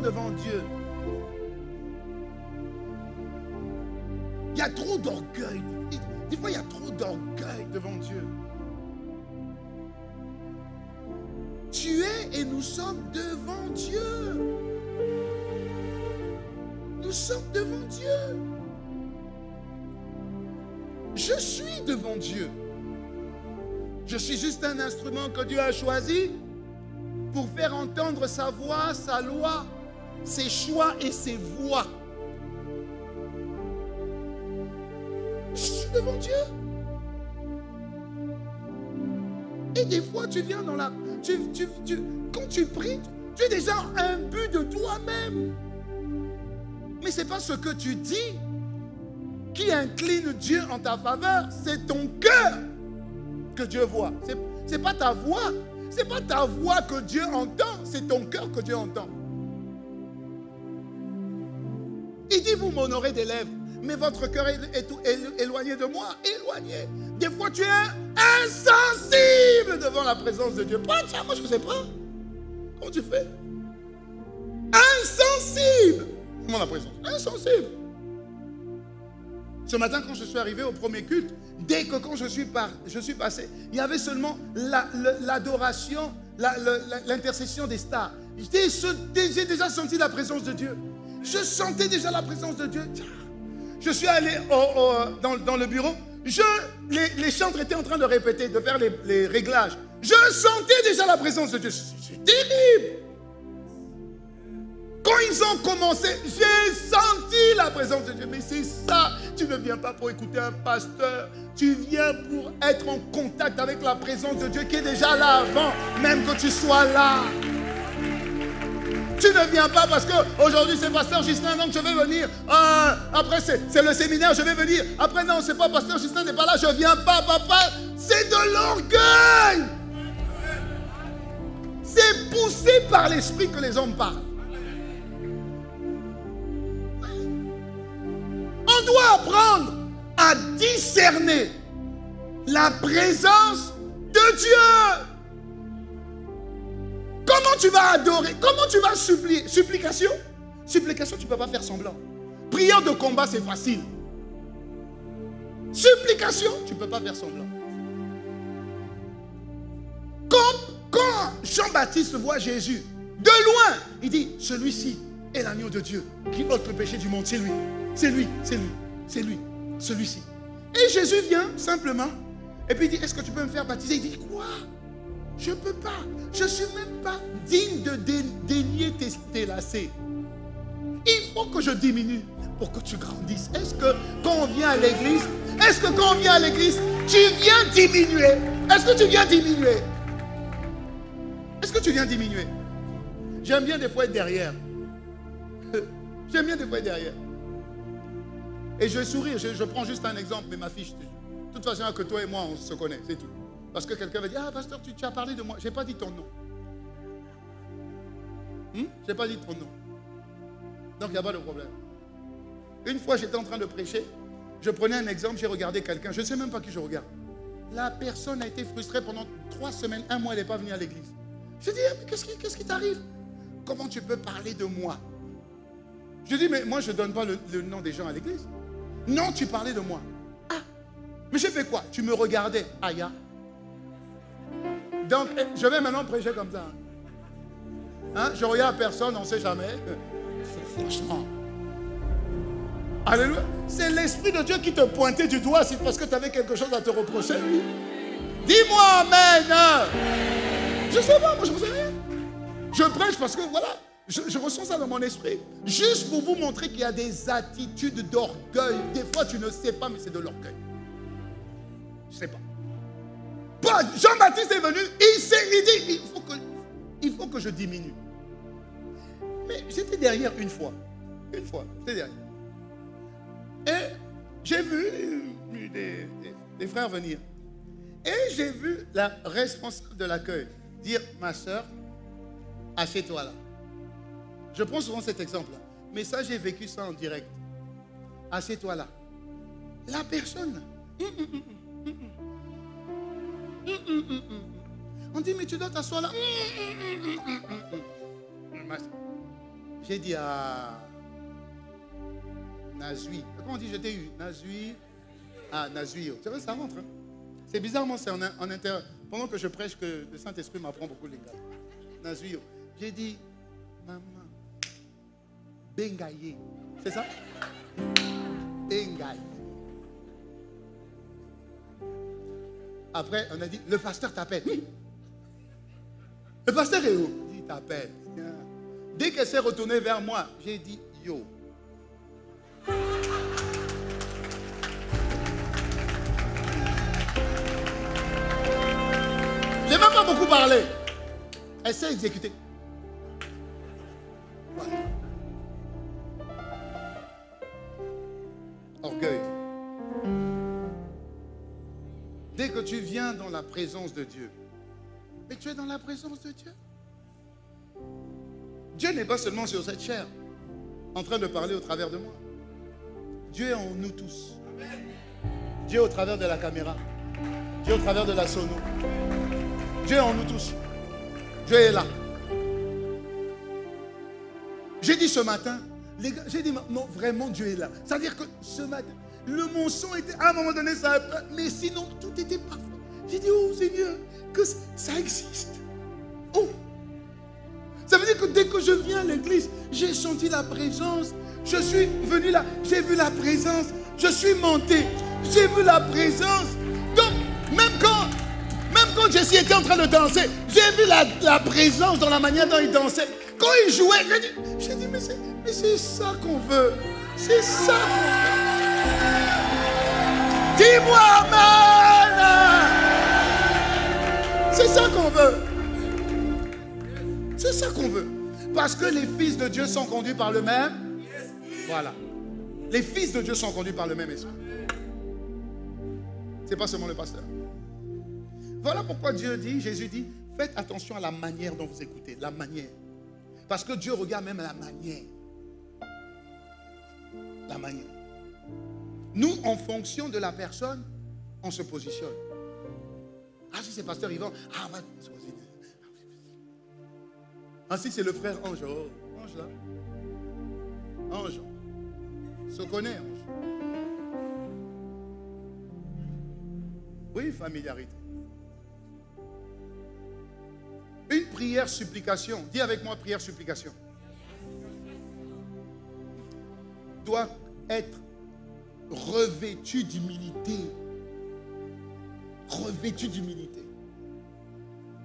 devant Dieu. Il y a trop d'orgueil. Des fois, il y a trop d'orgueil devant Dieu. Tu es et nous sommes devant Dieu. Nous sommes devant Dieu. Je suis devant Dieu. Je suis juste un instrument que Dieu a choisi pour faire entendre sa voix, sa loi, ses choix et ses voies. Je suis devant Dieu. Et des fois, tu viens dans la... quand tu pries, tu es déjà imbu de toi-même. Mais ce n'est pas ce que tu dis qui incline Dieu en ta faveur. C'est ton cœur que Dieu voit. Ce n'est pas ta voix. Ce n'est pas ta voix que Dieu entend. C'est ton cœur que Dieu entend. Il dit, vous m'honorez des lèvres, mais votre cœur est éloigné de moi. Éloigné. Des fois, tu es insensible devant la présence de Dieu. Pas ça, moi je ne sais pas. Comment tu fais? Insensible devant la présence. Insensible. Ce matin, quand je suis arrivé au premier culte, dès que quand je suis passé, il y avait seulement l'adoration, l'intercession des stars. J'ai déjà senti la présence de Dieu. Je sentais déjà la présence de Dieu. Je suis allé dans le bureau. Les chantres étaient en train de répéter, de faire les réglages. Je sentais déjà la présence de Dieu. C'est terrible. Quand ils ont commencé, j'ai senti la présence de Dieu. Mais c'est ça, tu ne viens pas pour écouter un pasteur. Tu viens pour être en contact avec la présence de Dieu qui est déjà là avant, même que tu sois là. Tu ne viens pas parce qu'aujourd'hui c'est pasteur Justin, donc je vais venir. Après c'est le séminaire, je vais venir. Après non, c'est pas pasteur Justin n'est pas là, je viens pas, papa. C'est de l'orgueil. C'est poussé par l'esprit que les hommes parlent. On doit apprendre à discerner la présence de Dieu. Comment tu vas adorer? Comment tu vas supplier? Supplication? Supplication, tu ne peux pas faire semblant. Prière de combat, c'est facile. Supplication, tu ne peux pas faire semblant. Quand Jean-Baptiste voit Jésus, de loin, il dit, celui-ci est l'agneau de Dieu qui ôte le péché du monde. C'est lui, c'est lui, c'est lui, c'est lui, celui-ci. Et Jésus vient simplement, et puis il dit, est-ce que tu peux me faire baptiser? Il dit, quoi? Je ne peux pas. Je ne suis même pas digne de dénier tes lacets. Il faut que je diminue pour que tu grandisses. Est-ce que quand on vient à l'église, tu viens diminuer? Est-ce que tu viens diminuer? Est-ce que tu viens diminuer? J'aime bien des fois être derrière. J'aime bien des fois être derrière. Et je vais sourire. Je prends juste un exemple, mais ma fiche. De toute façon, que toi et moi, on se connaît. C'est tout. Parce que quelqu'un va dire, ah pasteur, tu as parlé de moi. Je n'ai pas dit ton nom. Je n'ai pas dit ton nom. Donc il n'y a pas de problème. Une fois, j'étais en train de prêcher. Je prenais un exemple, j'ai regardé quelqu'un. Je ne sais même pas qui je regarde. La personne a été frustrée pendant 3 semaines, 1 mois, elle n'est pas venue à l'église. Je dis, mais qu'est-ce qui t'arrive? Comment tu peux parler de moi? Je dis, mais moi, je ne donne pas le nom des gens à l'église. Non, tu parlais de moi. Ah, mais j'ai fait quoi? Tu me regardais. Aïe. Donc, je vais maintenant prêcher comme ça. Hein? Je regarde personne, on ne sait jamais. Franchement. Alléluia. C'est l'Esprit de Dieu qui te pointait du doigt. C'est parce que tu avais quelque chose à te reprocher. Dis-moi amen. Je ne sais pas, moi je ne sais rien. Je prêche parce que voilà, je ressens ça dans mon esprit. Juste pour vous montrer qu'il y a des attitudes d'orgueil. Des fois tu ne sais pas, mais c'est de l'orgueil. Je ne sais pas. Jean-Baptiste est venu, il dit, il faut que je diminue. Mais j'étais derrière une fois, j'étais derrière. Et j'ai vu des frères venir. Et j'ai vu la responsable de l'accueil dire, ma soeur, assieds-toi là. Je prends souvent cet exemple-là. Mais ça, j'ai vécu ça en direct. Assieds-toi là. La personne, on dit, mais tu dois t'asseoir là. J'ai dit à Nazui. Comment on dit, je t'ai eu? Nazui. Ah, Nazui. Tu vois, ça rentre. Hein? C'est bizarrement, c'est en inter. Pendant que je prêche, que le Saint-Esprit m'apprend beaucoup les gars. Nazui. J'ai dit, maman, Bengaye. C'est ça? Bengaye. Après, on a dit, le pasteur t'appelle. Le pasteur est où? Il t'appelle. Dès qu'elle s'est retournée vers moi, j'ai dit, yo. J'ai même pas beaucoup parlé. Elle s'est exécutée. Voilà. Orgueil. Dès que tu viens dans la présence de Dieu, mais tu es dans la présence de Dieu. Dieu n'est pas seulement sur cette chair, en train de parler au travers de moi. Dieu est en nous tous. Dieu est au travers de la caméra. Dieu est au travers de la sono. Dieu est en nous tous. Dieu est là. J'ai dit ce matin, les gars, j'ai dit non, vraiment Dieu est là. C'est-à-dire que ce matin, mon son était, à un moment donné, ça, mais sinon tout était parfait. J'ai dit, oh Seigneur, que ça existe. Oh! Ça veut dire que dès que je viens à l'église, j'ai senti la présence. Je suis venu là, j'ai vu la présence. Je suis monté, j'ai vu la présence. Donc, même quand Jessie était en train de danser, j'ai vu la présence dans la manière dont il dansait. Quand il jouait, j'ai dit, mais c'est ça qu'on veut. C'est ça qu'on veut. Dis-moi amen. C'est ça qu'on veut. C'est ça qu'on veut. Parce que les fils de Dieu sont conduits par le même. Voilà. Les fils de Dieu sont conduits par le même esprit. Ce n'est pas seulement le pasteur. Voilà pourquoi Jésus dit, faites attention à la manière dont vous écoutez. La manière. Parce que Dieu regarde même la manière. La manière. Nous, en fonction de la personne, on se positionne. Ah, si c'est pasteur Yvan, ah, va. Ah, si c'est le frère Ange, oh, Ange là. Ange. Se connaît, Ange. Oui, familiarité. Une prière supplication. Dis avec moi, prière supplication. Doit être revêtu d'humilité. Revêtu d'humilité.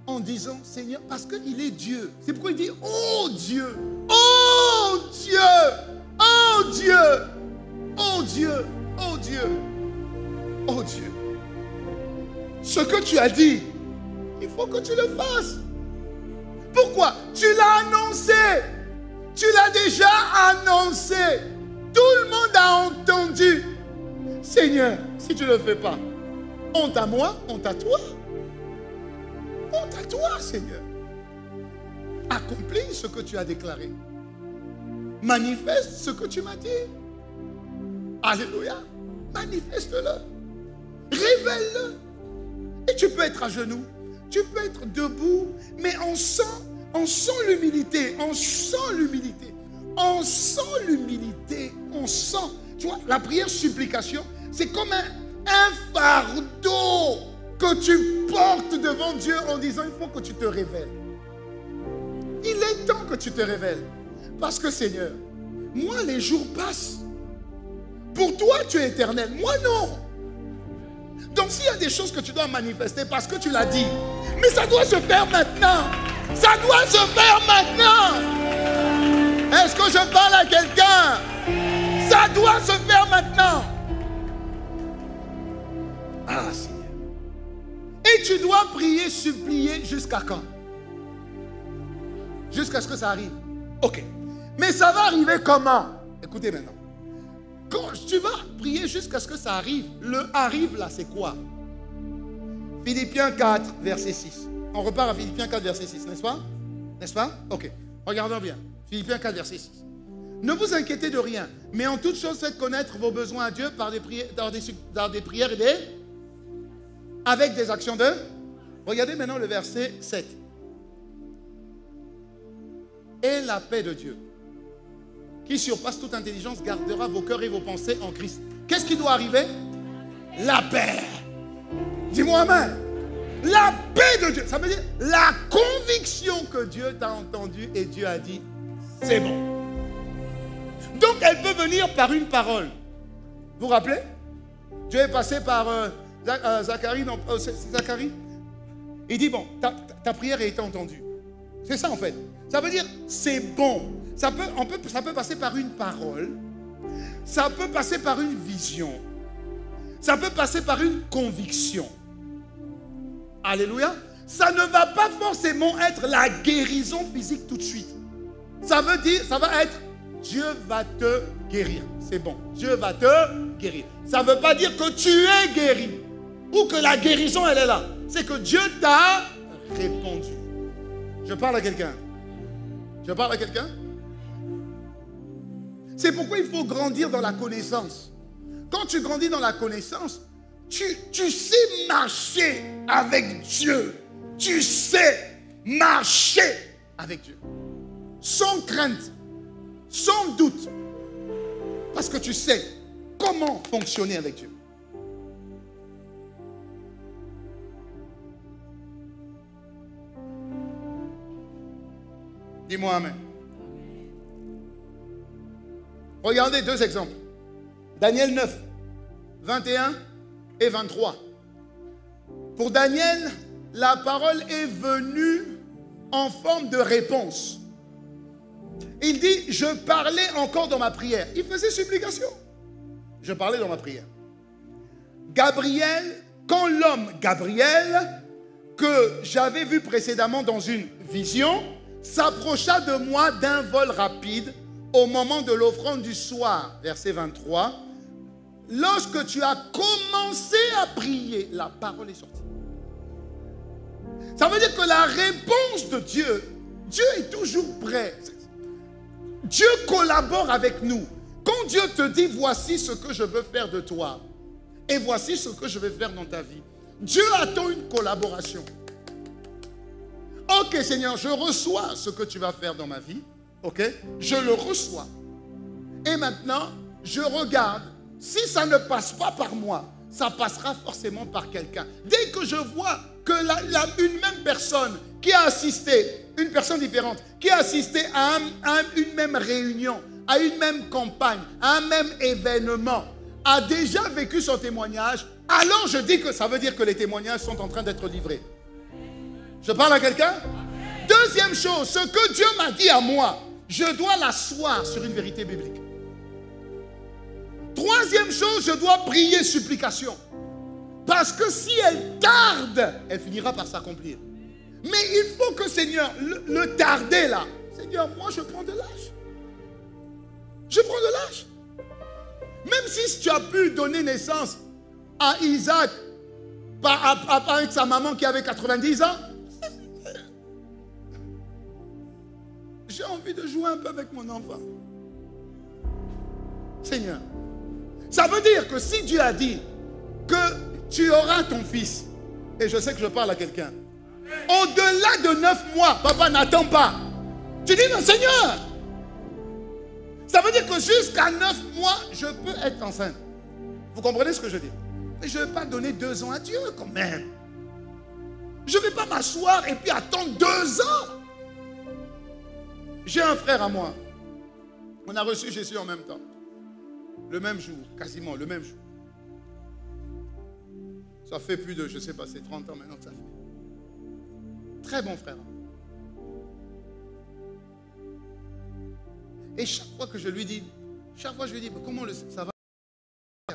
En disant, Seigneur, parce qu'il est Dieu. C'est pourquoi il dit, oh Dieu, oh Dieu, oh Dieu, oh Dieu, oh Dieu, oh Dieu. Ce que tu as dit, il faut que tu le fasses. Pourquoi? Tu l'as annoncé. Tu l'as déjà annoncé. Tout le monde a entendu. Seigneur, si tu ne le fais pas, honte à moi, honte à toi. Honte à toi, Seigneur. Accomplis ce que tu as déclaré. Manifeste ce que tu m'as dit. Alléluia. Manifeste-le. Révèle-le. Et tu peux être à genoux. Tu peux être debout. Mais on sent l'humilité. On sent l'humilité. On sent l'humilité. On sent. Tu vois, la prière supplication, c'est comme un fardeau que tu portes devant Dieu en disant, il faut que tu te révèles. Il est temps que tu te révèles. Parce que Seigneur, moi les jours passent. Pour toi tu es éternel, moi non. Donc s'il y a des choses que tu dois manifester parce que tu l'as dit, mais ça doit se faire maintenant. Ça doit se faire maintenant. Est-ce que je parle à quelqu'un? Ça doit se faire maintenant. Ah Seigneur. Et tu dois prier, supplier jusqu'à quand? Jusqu'à ce que ça arrive. Ok. Mais ça va arriver comment? Écoutez maintenant. Quand tu vas prier jusqu'à ce que ça arrive, le arrive là, c'est quoi? Philippiens 4, verset 6. On repart à Philippiens 4, verset 6, n'est-ce pas? N'est-ce pas? Ok. Regardons bien. Philippiens 4, verset 6. Ne vous inquiétez de rien, mais en toute chose, faites connaître vos besoins à Dieu par des prières, dans des prières et avec des actions de... Regardez maintenant le verset 7. Et la paix de Dieu, qui surpasse toute intelligence, gardera vos cœurs et vos pensées en Christ. Qu'est-ce qui doit arriver? La paix. Dis-moi amen. La paix de Dieu. Ça veut dire la conviction que Dieu t'a entendu et Dieu a dit, c'est bon. Donc elle peut venir par une parole. Vous vous rappelez? Dieu est passé par Zacharie, non, c'est Zacharie. Il dit, bon, ta prière a été entendue. C'est ça en fait. Ça veut dire, c'est bon. Ça peut passer par une parole. Ça peut passer par une vision. Ça peut passer par une conviction. Alléluia. Ça ne va pas forcément être la guérison physique tout de suite. Ça veut dire, ça va être, Dieu va te guérir. C'est bon. Dieu va te guérir. Ça ne veut pas dire que tu es guéri. Ou que la guérison, elle est là. C'est que Dieu t'a répondu. Je parle à quelqu'un. Je parle à quelqu'un. C'est pourquoi il faut grandir dans la connaissance. Quand tu grandis dans la connaissance, tu sais marcher avec Dieu. Tu sais marcher avec Dieu. Sans crainte, sans doute. Parce que tu sais comment fonctionner avec Dieu. Dis-moi amen. Regardez deux exemples. Daniel 9, 21 et 23. Pour Daniel, la parole est venue en forme de réponse. Il dit, je parlais encore dans ma prière. Il faisait supplication. Je parlais dans ma prière. Gabriel, quand l'homme Gabriel, que j'avais vu précédemment dans une vision, s'approcha de moi d'un vol rapide au moment de l'offrande du soir. Verset 23. Lorsque tu as commencé à prier, la parole est sortie. Ça veut dire que la réponse de Dieu, Dieu est toujours prêt. Dieu collabore avec nous. Quand Dieu te dit, voici ce que je veux faire de toi, et voici ce que je vais faire dans ta vie, Dieu attend une collaboration. Ok Seigneur, je reçois ce que tu vas faire dans ma vie. Ok, je le reçois. Et maintenant, je regarde. Si ça ne passe pas par moi, ça passera forcément par quelqu'un. Dès que je vois que une même personne qui a assisté, une personne différente, qui a assisté à une même réunion, à une même campagne, à un même événement, a déjà vécu son témoignage, alors je dis que ça veut dire que les témoignages sont en train d'être livrés. Je parle à quelqu'un? Deuxième chose, ce que Dieu m'a dit à moi, je dois l'asseoir sur une vérité biblique. Troisième chose, je dois prier supplication. Parce que si elle tarde, elle finira par s'accomplir. Mais il faut que Seigneur, le tarder là, Seigneur, moi je prends de l'âge. Je prends de l'âge. Même si tu as pu donner naissance à Isaac avec sa maman qui avait 90 ans, j'ai envie de jouer un peu avec mon enfant. Seigneur, ça veut dire que si Dieu a dit que tu auras ton fils, et je sais que je parle à quelqu'un, au-delà de 9 mois, papa n'attend pas. Tu dis non Seigneur. Ça veut dire que jusqu'à 9 mois, je peux être enceinte. Vous comprenez ce que je dis? Mais je ne vais pas donner 2 ans à Dieu quand même. Je ne vais pas m'asseoir et puis attendre 2 ans. J'ai un frère à moi. On a reçu Jésus en même temps. Le même jour, quasiment le même jour. Ça fait plus de, je ne sais pas, c'est 30 ans maintenant que ça fait. Très bon frère. Et chaque fois que je lui dis, mais comment ça va?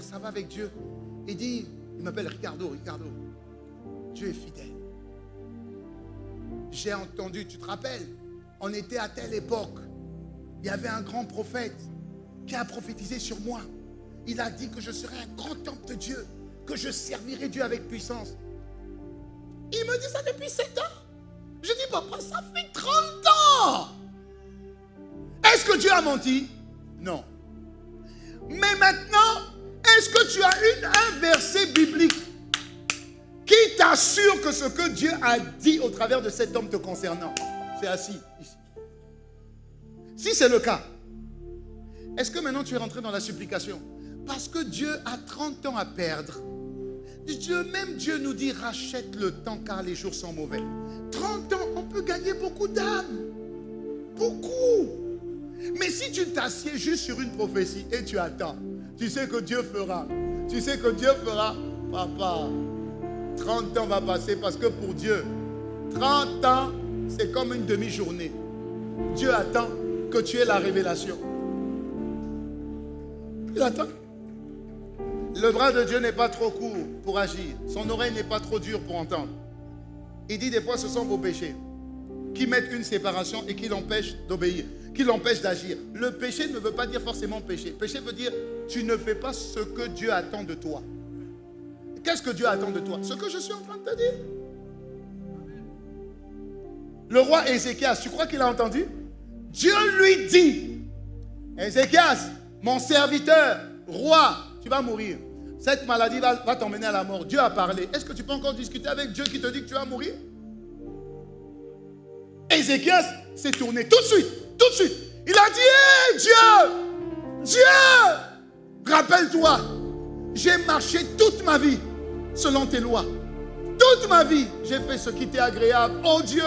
Ça va avec Dieu. Il m'appelle Ricardo. Dieu est fidèle. J'ai entendu, tu te rappelles, on était à telle époque. Il y avait un grand prophète qui a prophétisé sur moi. Il a dit que je serais un grand temple de Dieu, que je servirais Dieu avec puissance. Il me dit ça depuis 7 ans. Je dis, papa, ça fait 30 ans. Est-ce que Dieu a menti? Non. Mais maintenant, est-ce que tu as un verset biblique qui t'assure que ce que Dieu a dit au travers de cet homme te concernant? C'est assis ici. Si c'est le cas, est-ce que maintenant tu es rentré dans la supplication? Parce que Dieu a 30 ans à perdre. Même Dieu nous dit, rachète le temps car les jours sont mauvais. 30 ans, on peut gagner beaucoup d'âmes. Beaucoup. Mais si tu t'assieds juste sur une prophétie et tu attends, tu sais que Dieu fera. Tu sais que Dieu fera. Papa, 30 ans va passer parce que pour Dieu, 30 ans, c'est comme une demi-journée. Dieu attend que tu aies la révélation. Il attend. Le bras de Dieu n'est pas trop court pour agir. Son oreille n'est pas trop dure pour entendre. Il dit des fois, ce sont vos péchés qui mettent une séparation et qui l'empêchent d'obéir, qui l'empêchent d'agir. Le péché ne veut pas dire forcément péché. Péché veut dire tu ne fais pas ce que Dieu attend de toi. Qu'est-ce que Dieu attend de toi? Ce que je suis en train de te dire. Le roi Ézéchias, tu crois qu'il a entendu? Dieu lui dit, Ézéchias, mon serviteur, roi, tu vas mourir. Cette maladie va t'emmener à la mort. Dieu a parlé. Est-ce que tu peux encore discuter avec Dieu qui te dit que tu vas mourir? Ézéchias s'est tourné tout de suite. Il a dit, hey, Dieu, rappelle-toi, j'ai marché toute ma vie selon tes lois. Toute ma vie, j'ai fait ce qui t'est agréable. Oh Dieu,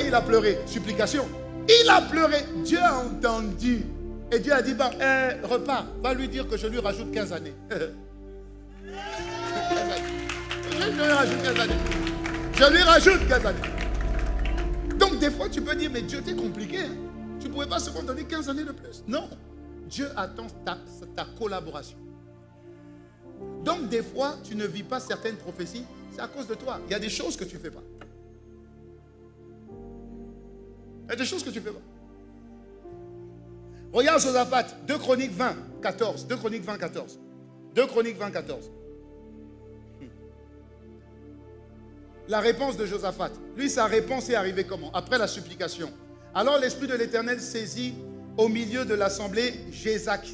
et il a pleuré. Supplication. Il a pleuré. Dieu a entendu. Et Dieu a dit, repars, va lui dire que je lui rajoute 15 années. Je lui rajoute 15 années. Je lui rajoute 15 années. Donc des fois tu peux dire, mais Dieu t'es compliqué. Hein? Tu ne pouvais pas seulement donner 15 années de plus. Non. Dieu attend ta collaboration. Donc des fois, tu ne vis pas certaines prophéties, c'est à cause de toi. Il y a des choses que tu ne fais pas. Il y a des choses que tu ne fais pas. Regarde Josaphat, 2 Chroniques 20, 14. 2 Chroniques 20, 14. 2 Chroniques 20, 14. La réponse de Josaphat. Lui, sa réponse est arrivée comment? Après la supplication. Alors l'Esprit de l'Éternel saisit au milieu de l'assemblée Jézaziel,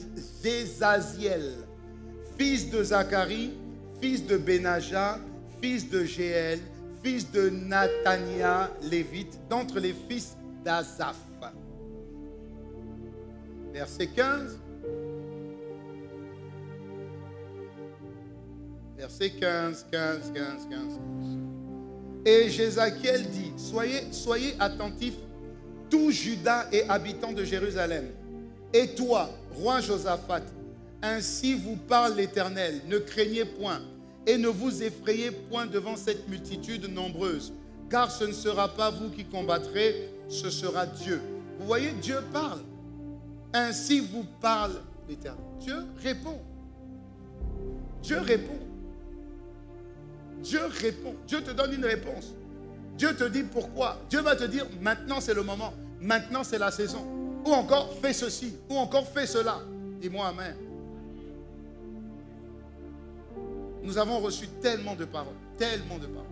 fils de Zacharie, fils de Benaja, fils de Jéel, fils de Nathania, lévite, d'entre les fils d'Azaph. Verset 15. Verset 15. Et Jézakiel dit, soyez attentifs, tout Juda et habitants de Jérusalem. Et toi, roi Josaphat, ainsi vous parle l'Éternel, ne craignez point et ne vous effrayez point devant cette multitude nombreuse, car ce ne sera pas vous qui combattrez, ce sera Dieu. Vous voyez, Dieu parle. Ainsi vous parle l'Éternel. Dieu répond. Dieu répond. Dieu répond. Dieu te donne une réponse. Dieu te dit pourquoi. Dieu va te dire, maintenant c'est le moment. Maintenant c'est la saison. Ou encore, fais ceci. Ou encore, fais cela. Dis-moi amen. Nous avons reçu tellement de paroles. Tellement de paroles.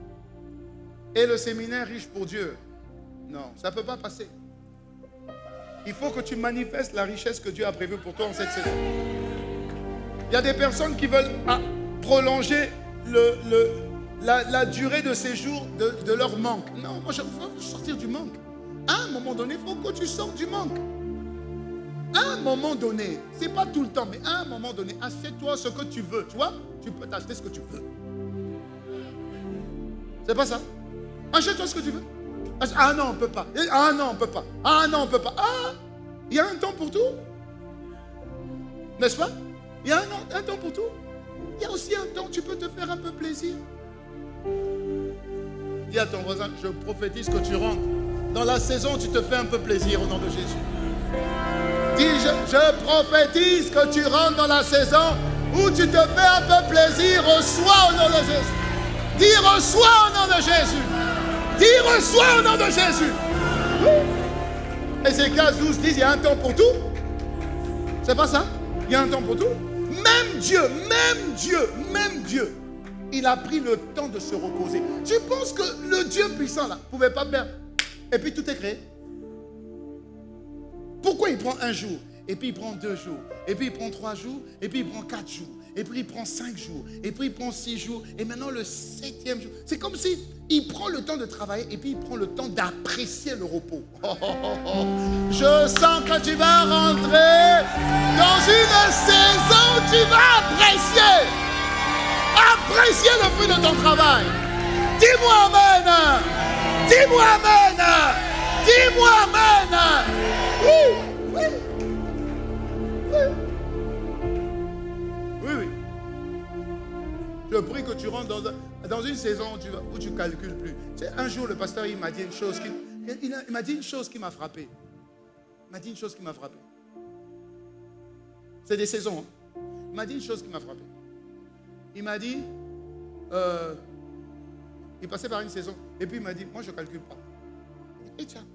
Et le séminaire riche pour Dieu. Non, ça ne peut pas passer. Il faut que tu manifestes la richesse que Dieu a prévue pour toi en cette saison. Il y a des personnes qui veulent prolonger la durée de séjour de leur manque. Non, moi je veux sortir du manque. À un moment donné, il faut que tu sortes du manque. À un moment donné, ce n'est pas tout le temps, mais à un moment donné, achète-toi ce que tu veux. Tu vois, tu peux t'acheter ce que tu veux. C'est pas ça? Achète-toi ce que tu veux. Ah non, on ne peut pas. Ah non, on ne peut pas. Ah non, on ne peut pas. Ah, il y a un temps pour tout. N'est-ce pas? Il y a un temps pour tout. Il y a aussi un temps où tu peux te faire un peu plaisir. Dis à ton voisin, je prophétise que tu rentres dans la saison où tu te fais un peu plaisir au nom de Jésus. Dis, je prophétise que tu rentres dans la saison où tu te fais un peu plaisir. Reçois au nom de Jésus. Dis, reçois au nom de Jésus. Dis, reçois au nom de Jésus. Ézéchias 12 dit, il y a un temps pour tout. C'est pas ça? Il y a un temps pour tout. Même Dieu, il a pris le temps de se reposer. Tu penses que le Dieu puissant là ne pouvait pas faire et puis tout est créé? Pourquoi il prend un jour, et puis il prend 2 jours, et puis il prend 3 jours, et puis il prend 4 jours, et puis il prend 5 jours, et puis il prend 6 jours, et maintenant le 7e jour? C'est comme si il prend le temps de travailler, et puis il prend le temps d'apprécier le repos. Je sens que tu vas rentrer dans une saison où tu vas apprécier le fruit de ton travail. Dis-moi amen. Dis-moi amen. Dis-moi amen. Oui. Je dans une saison où tu ne calcules plus. Un jour, le pasteur il m'a dit une chose il m'a dit une chose qui m'a frappé. Il m'a dit une chose qui m'a frappé. C'est des saisons. Hein? Il m'a dit une chose qui m'a frappé. Il m'a dit, il passait par une saison, et puis il m'a dit, moi je ne calcule pas. Et tiens,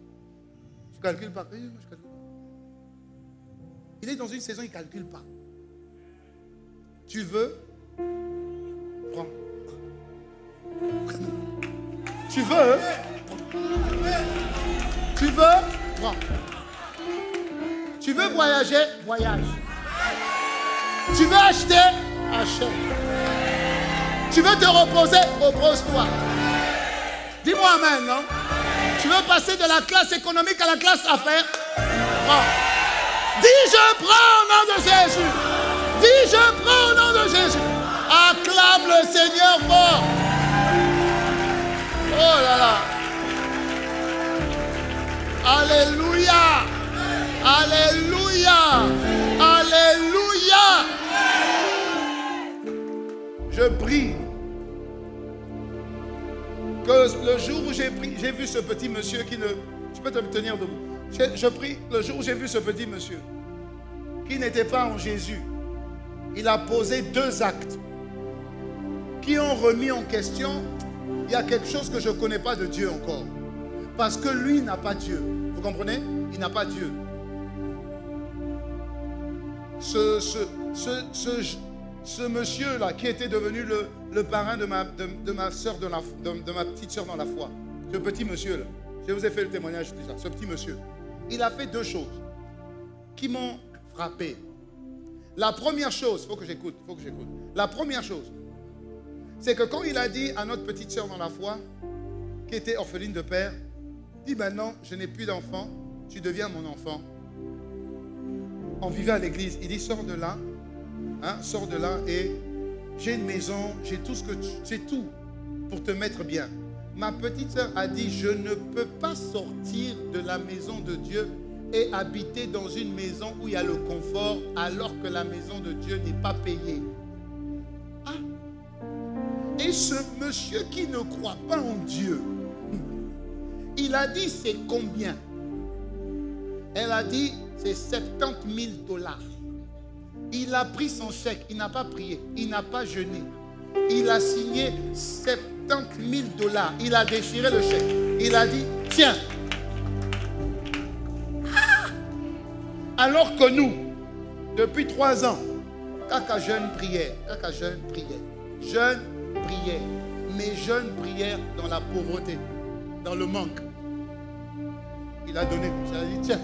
tu ne calcules pas. Oui, moi je calcule pas. Il est dans une saison, il ne calcule pas. Tu veux, prends. Tu veux, prends. Tu veux voyager, voyage. Tu veux acheter, achète. Tu veux te reposer, repose-toi. Dis-moi amen, non? Tu veux passer de la classe économique à la classe affaires? Prends. Dis je prends au nom de Jésus. Dis je prends au nom de Jésus. Acclame le Seigneur fort. Oh là là. Alléluia. Alléluia. Alléluia. Je prie que le jour où j'ai vu ce petit monsieur qui ne... Tu peux te tenir debout. Je prie le jour où j'ai vu ce petit monsieur qui n'était pas en Jésus. Il a posé 2 actes qui ont remis en question. Il y a quelque chose que je ne connais pas de Dieu encore. Parce que lui n'a pas Dieu. Vous comprenez? Il n'a pas Dieu. Ce monsieur-là, qui était devenu le parrain de ma soeur, de ma petite soeur dans la foi, ce petit monsieur-là, je vous ai fait le témoignage déjà, ce petit monsieur, il a fait 2 choses qui m'ont frappé. La première chose, il faut que j'écoute. La première chose, c'est que quand il a dit à notre petite soeur dans la foi, qui était orpheline de père, dit maintenant, je n'ai plus d'enfant, tu deviens mon enfant. On vivait à l'église, il dit sors de là. Hein, sors de là et j'ai une maison, j'ai tout pour te mettre bien. Ma petite soeur a dit, je ne peux pas sortir de la maison de Dieu et habiter dans une maison où il y a le confort alors que la maison de Dieu n'est pas payée. Ah. Et ce monsieur qui ne croit pas en Dieu, il a dit, c'est combien? Elle a dit, c'est 70 000 $. Il a pris son chèque, il n'a pas prié, il n'a pas jeûné. Il a signé 70 000 $. Il a déchiré le chèque. Il a dit, tiens. Alors que nous, depuis 3 ans, caca jeûne prière, jeûne prière, mais jeûne prière dans la pauvreté, dans le manque. Il a donné, il a dit, tiens.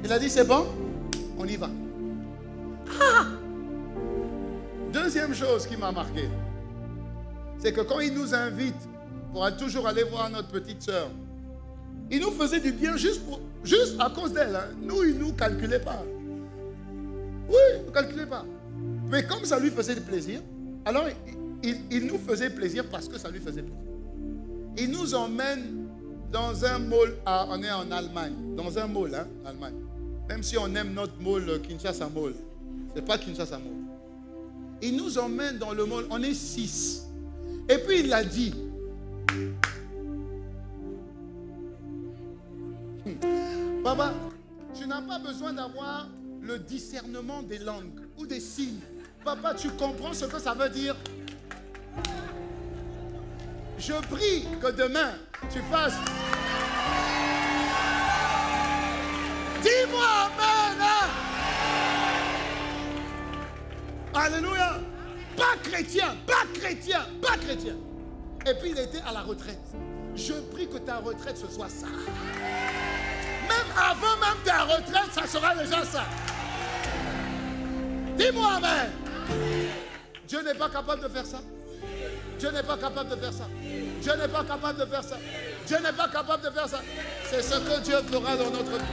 Il a dit, c'est bon, on y va. Ah! Deuxième chose qui m'a marqué, c'est que quand il nous invite pour toujours aller voir notre petite soeur, il nous faisait du bien juste à cause d'elle. Hein. Nous, il ne nous calculait pas. Oui, il ne nous calculait pas. Mais comme ça lui faisait plaisir, alors il nous faisait plaisir parce que ça lui faisait plaisir. Il nous emmène dans un mall, on est en Allemagne, dans un mall, hein, Allemagne. Même si on aime notre mall, Kinshasa Mall. Ce n'est pas Kinshasa Mall. Il nous emmène dans le mall, on est 6. Et puis il a dit, papa, tu n'as pas besoin d'avoir le discernement des langues ou des signes. Papa, tu comprends ce que ça veut dire? Je prie que demain, tu fasses... Dis-moi amen. Hein? Alléluia. Pas chrétien. Et puis il était à la retraite. Je prie que ta retraite ce soit ça. Même avant même ta retraite, ça sera déjà ça. Dis-moi amen. Dieu n'est pas capable de faire ça. Dieu n'est pas capable de faire ça. Dieu n'est pas capable de faire ça. Dieu n'est pas capable de faire ça. C'est ce que Dieu fera dans notre vie.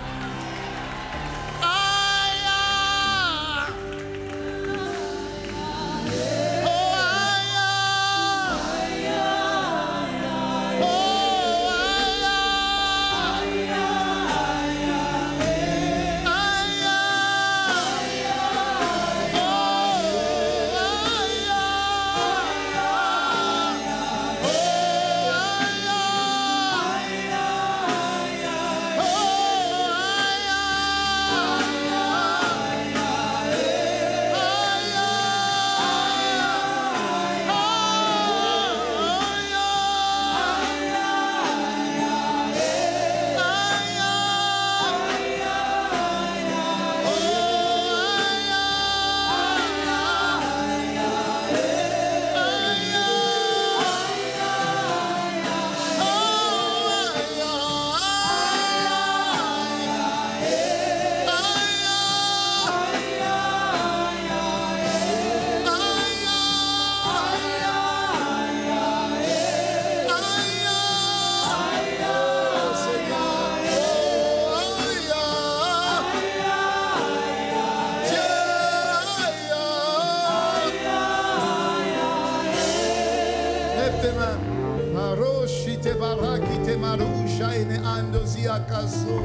ziakazo.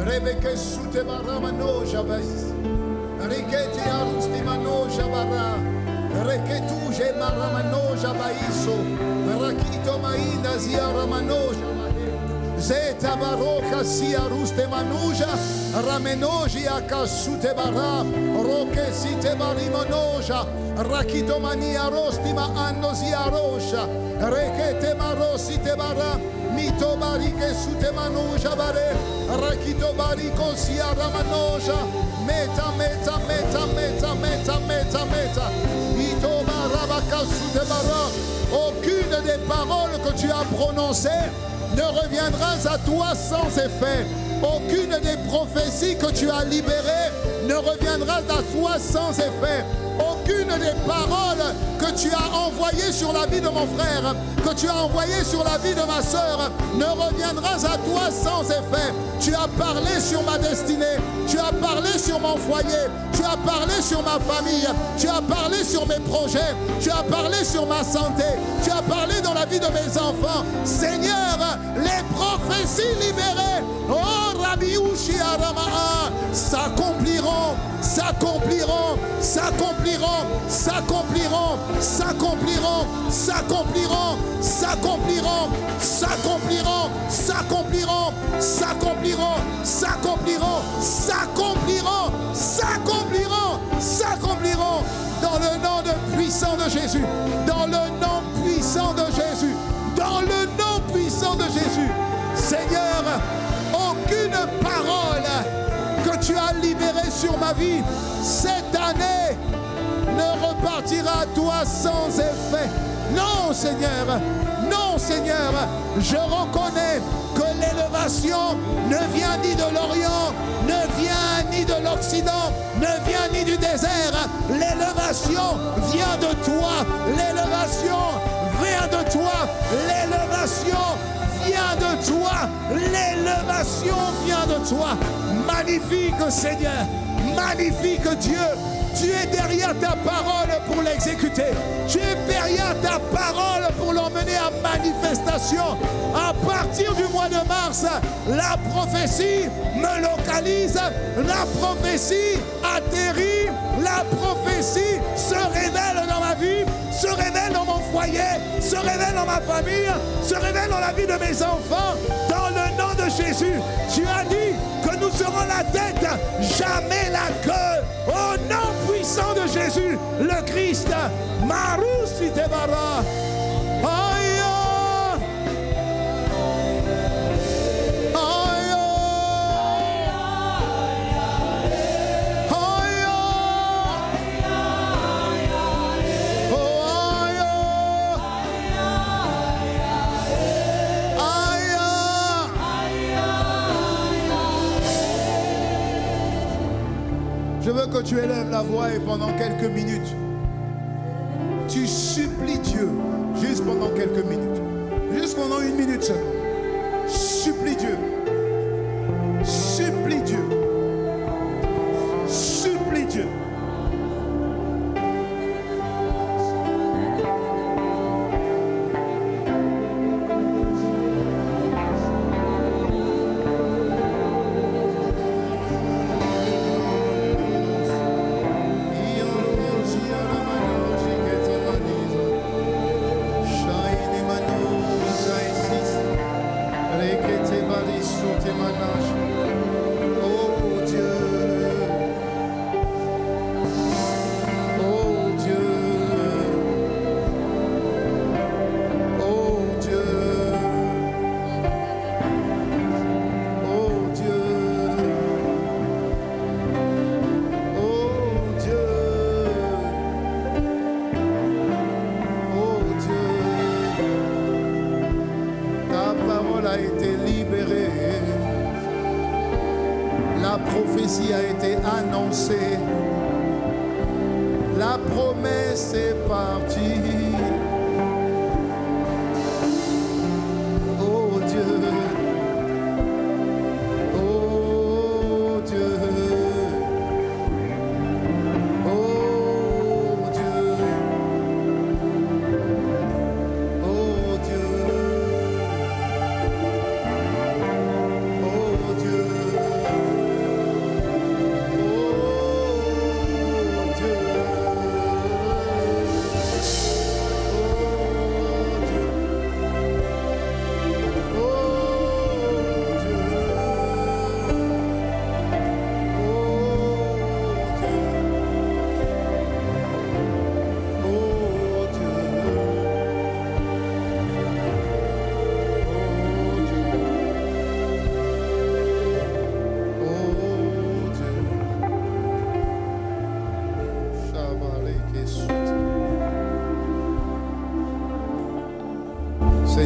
Rebeke sute baramano jabas. Rikete arusti mano jabara. Reketu je maramano jabaiso. Rakito maina ziaramano jabade. Zeta baroka si aruste manuja. Ramenoji akasute bara. Roke site barimanoja. Rakito mania rostima annosi arosha. Rekete marosi te bara. Mito barike sute manuja bare. Rakito bariko si aramanoja. Meta, meta, meta, meta, meta, meta, meta. Ito barabaka sute bara. Aucune des paroles que tu as prononcées ne reviendra à toi sans effet. Aucune des prophéties que tu as libérées ne reviendra à toi sans effet. Aucune des paroles que tu as envoyées sur la vie de mon frère, que tu as envoyées sur la vie de ma soeur, ne reviendra à toi sans effet. Tu as parlé sur ma destinée, tu as parlé sur mon foyer, tu as parlé sur ma famille, tu as parlé sur mes projets, tu as parlé sur ma santé, tu as parlé dans la vie de mes enfants. Seigneur, les prophéties libérées, oh Rabbi Ushia Ramaa, s'accompliront, s'accompliront, s'accompliront, s'accompliront, s'accompliront, s'accompliront, s'accompliront, s'accompliront, s'accompliront, s'accompliront, s'accompliront, s'accompliront, s'accompliront, s'accompliront dans le nom puissant de Jésus, dans le nom puissant de Jésus, dans le nom puissant de Jésus. Seigneur, aucune parole que tu as libérée sur ma vie cette année ne repartira à toi sans effet. Non, Seigneur, non, Seigneur, je reconnais que l'élévation ne vient ni de l'Orient, ne vient ni de l'Occident, ne vient ni du désert. L'élévation vient de toi, l'élévation vient de toi, l'élévation vient de toi, l'élévation vient de toi. Magnifique Seigneur, magnifique Dieu. Tu es derrière ta parole pour l'exécuter. Tu es derrière ta parole pour l'emmener à manifestation. À partir du mois de mars, la prophétie me localise, la prophétie atterrit, la prophétie se révèle dans ma vie, se révèle dans mon foyer, se révèle dans ma famille, se révèle dans la vie de mes enfants. Dans le nom de Jésus, tu as dit que nous serons la tête, jamais la queue. Au nom puissant de Jésus, le Christ, Marousi Tebara. Je veux que tu élèves la voix et pendant quelques minutes, tu supplies Dieu, juste pendant quelques minutes, juste pendant une minute seulement. Supplie Dieu, supplie Dieu, supplie Dieu. prophétie a été annoncée. La promesse est partie. Oh Dieu, oh Dieu, oh Dieu, oh Dieu, oh Dieu,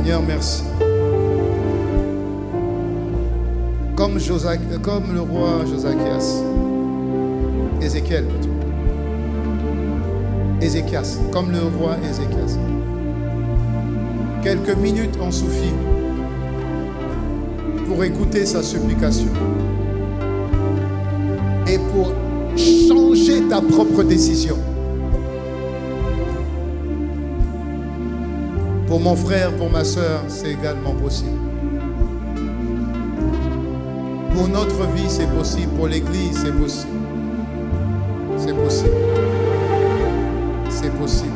Seigneur, merci. Comme le roi Josachias, Ézéchias, comme le roi Ézéchias. Quelques minutes ont suffi pour écouter sa supplication et pour changer ta propre décision. Pour mon frère, pour ma soeur, c'est également possible. Pour notre vie, c'est possible. Pour l'Église, c'est possible. C'est possible. C'est possible.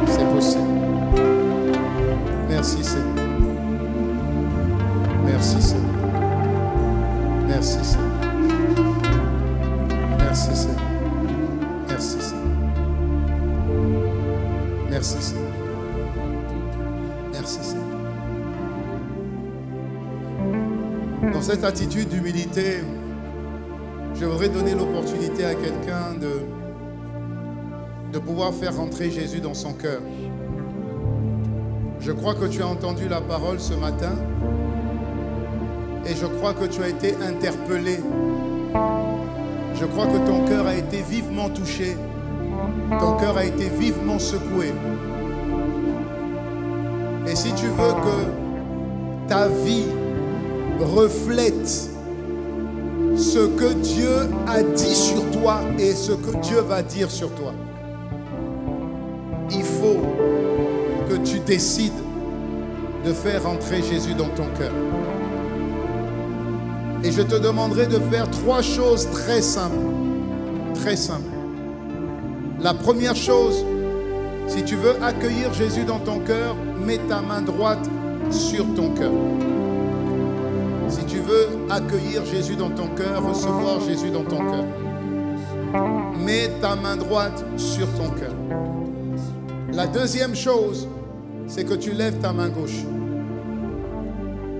C'est possible. Merci Seigneur. Merci Seigneur. Merci Seigneur. Merci Seigneur. Merci Seigneur. Merci Seigneur. Merci Seigneur. Dans cette attitude d'humilité, je voudrais donner l'opportunité à quelqu'un de pouvoir faire rentrer Jésus dans son cœur. Je crois que tu as entendu la parole ce matin et je crois que tu as été interpellé. Je crois que ton cœur a été vivement touché. Ton cœur a été vivement secoué. Et si tu veux que ta vie reflète ce que Dieu a dit sur toi et ce que Dieu va dire sur toi, il faut que tu décides de faire entrer Jésus dans ton cœur. Et je te demanderai de faire 3 choses très simples. Très simples. La première chose, si tu veux accueillir Jésus dans ton cœur, mets ta main droite sur ton cœur. Si tu veux accueillir Jésus dans ton cœur, recevoir Jésus dans ton cœur, mets ta main droite sur ton cœur. La deuxième chose, c'est que tu lèves ta main gauche.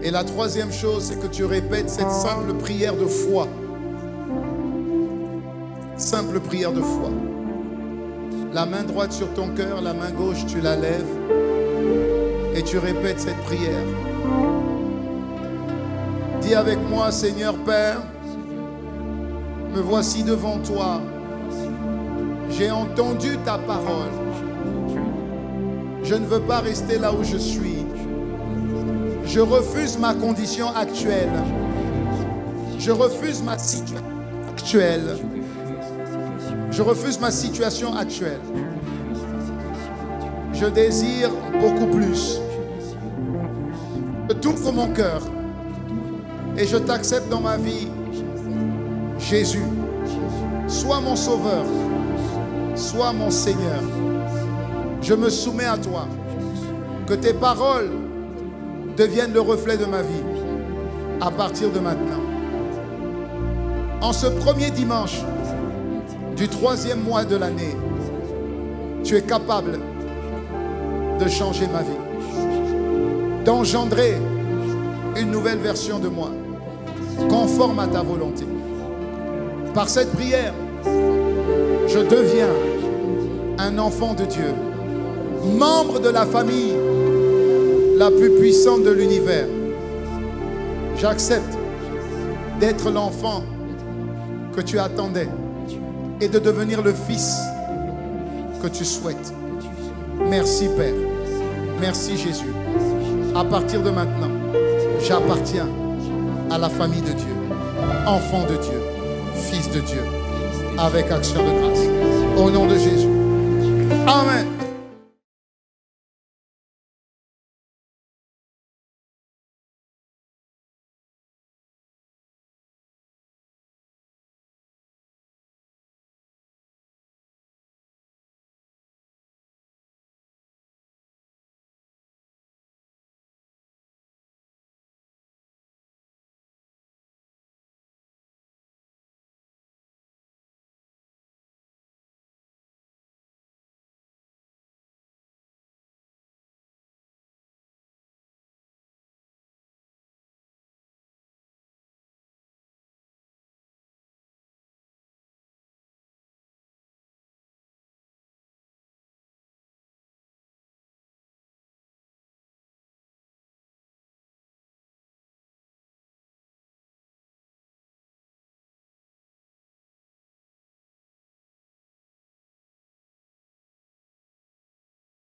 Et la troisième chose, c'est que tu répètes cette simple prière de foi. Simple prière de foi. La main droite sur ton cœur, la main gauche, tu la lèves et tu répètes cette prière. Dis avec moi, Seigneur Père, me voici devant toi. J'ai entendu ta parole. Je ne veux pas rester là où je suis. Je refuse ma condition actuelle. Je refuse ma situation actuelle. Je refuse ma situation actuelle. Je désire beaucoup plus. Je t'ouvre mon cœur et je t'accepte dans ma vie. Jésus, sois mon sauveur, sois mon Seigneur. Je me soumets à toi. Que tes paroles deviennent le reflet de ma vie à partir de maintenant. En ce premier dimanche du 3e mois de l'année, tu es capable de changer ma vie, d'engendrer une nouvelle version de moi, conforme à ta volonté. Par cette prière, je deviens un enfant de Dieu, membre de la famille la plus puissante de l'univers. J'accepte d'être l'enfant que tu attendais et de devenir le fils que tu souhaites. Merci Père. Merci Jésus. À partir de maintenant, j'appartiens à la famille de Dieu, enfant de Dieu, fils de Dieu, avec action de grâce. Au nom de Jésus. Amen.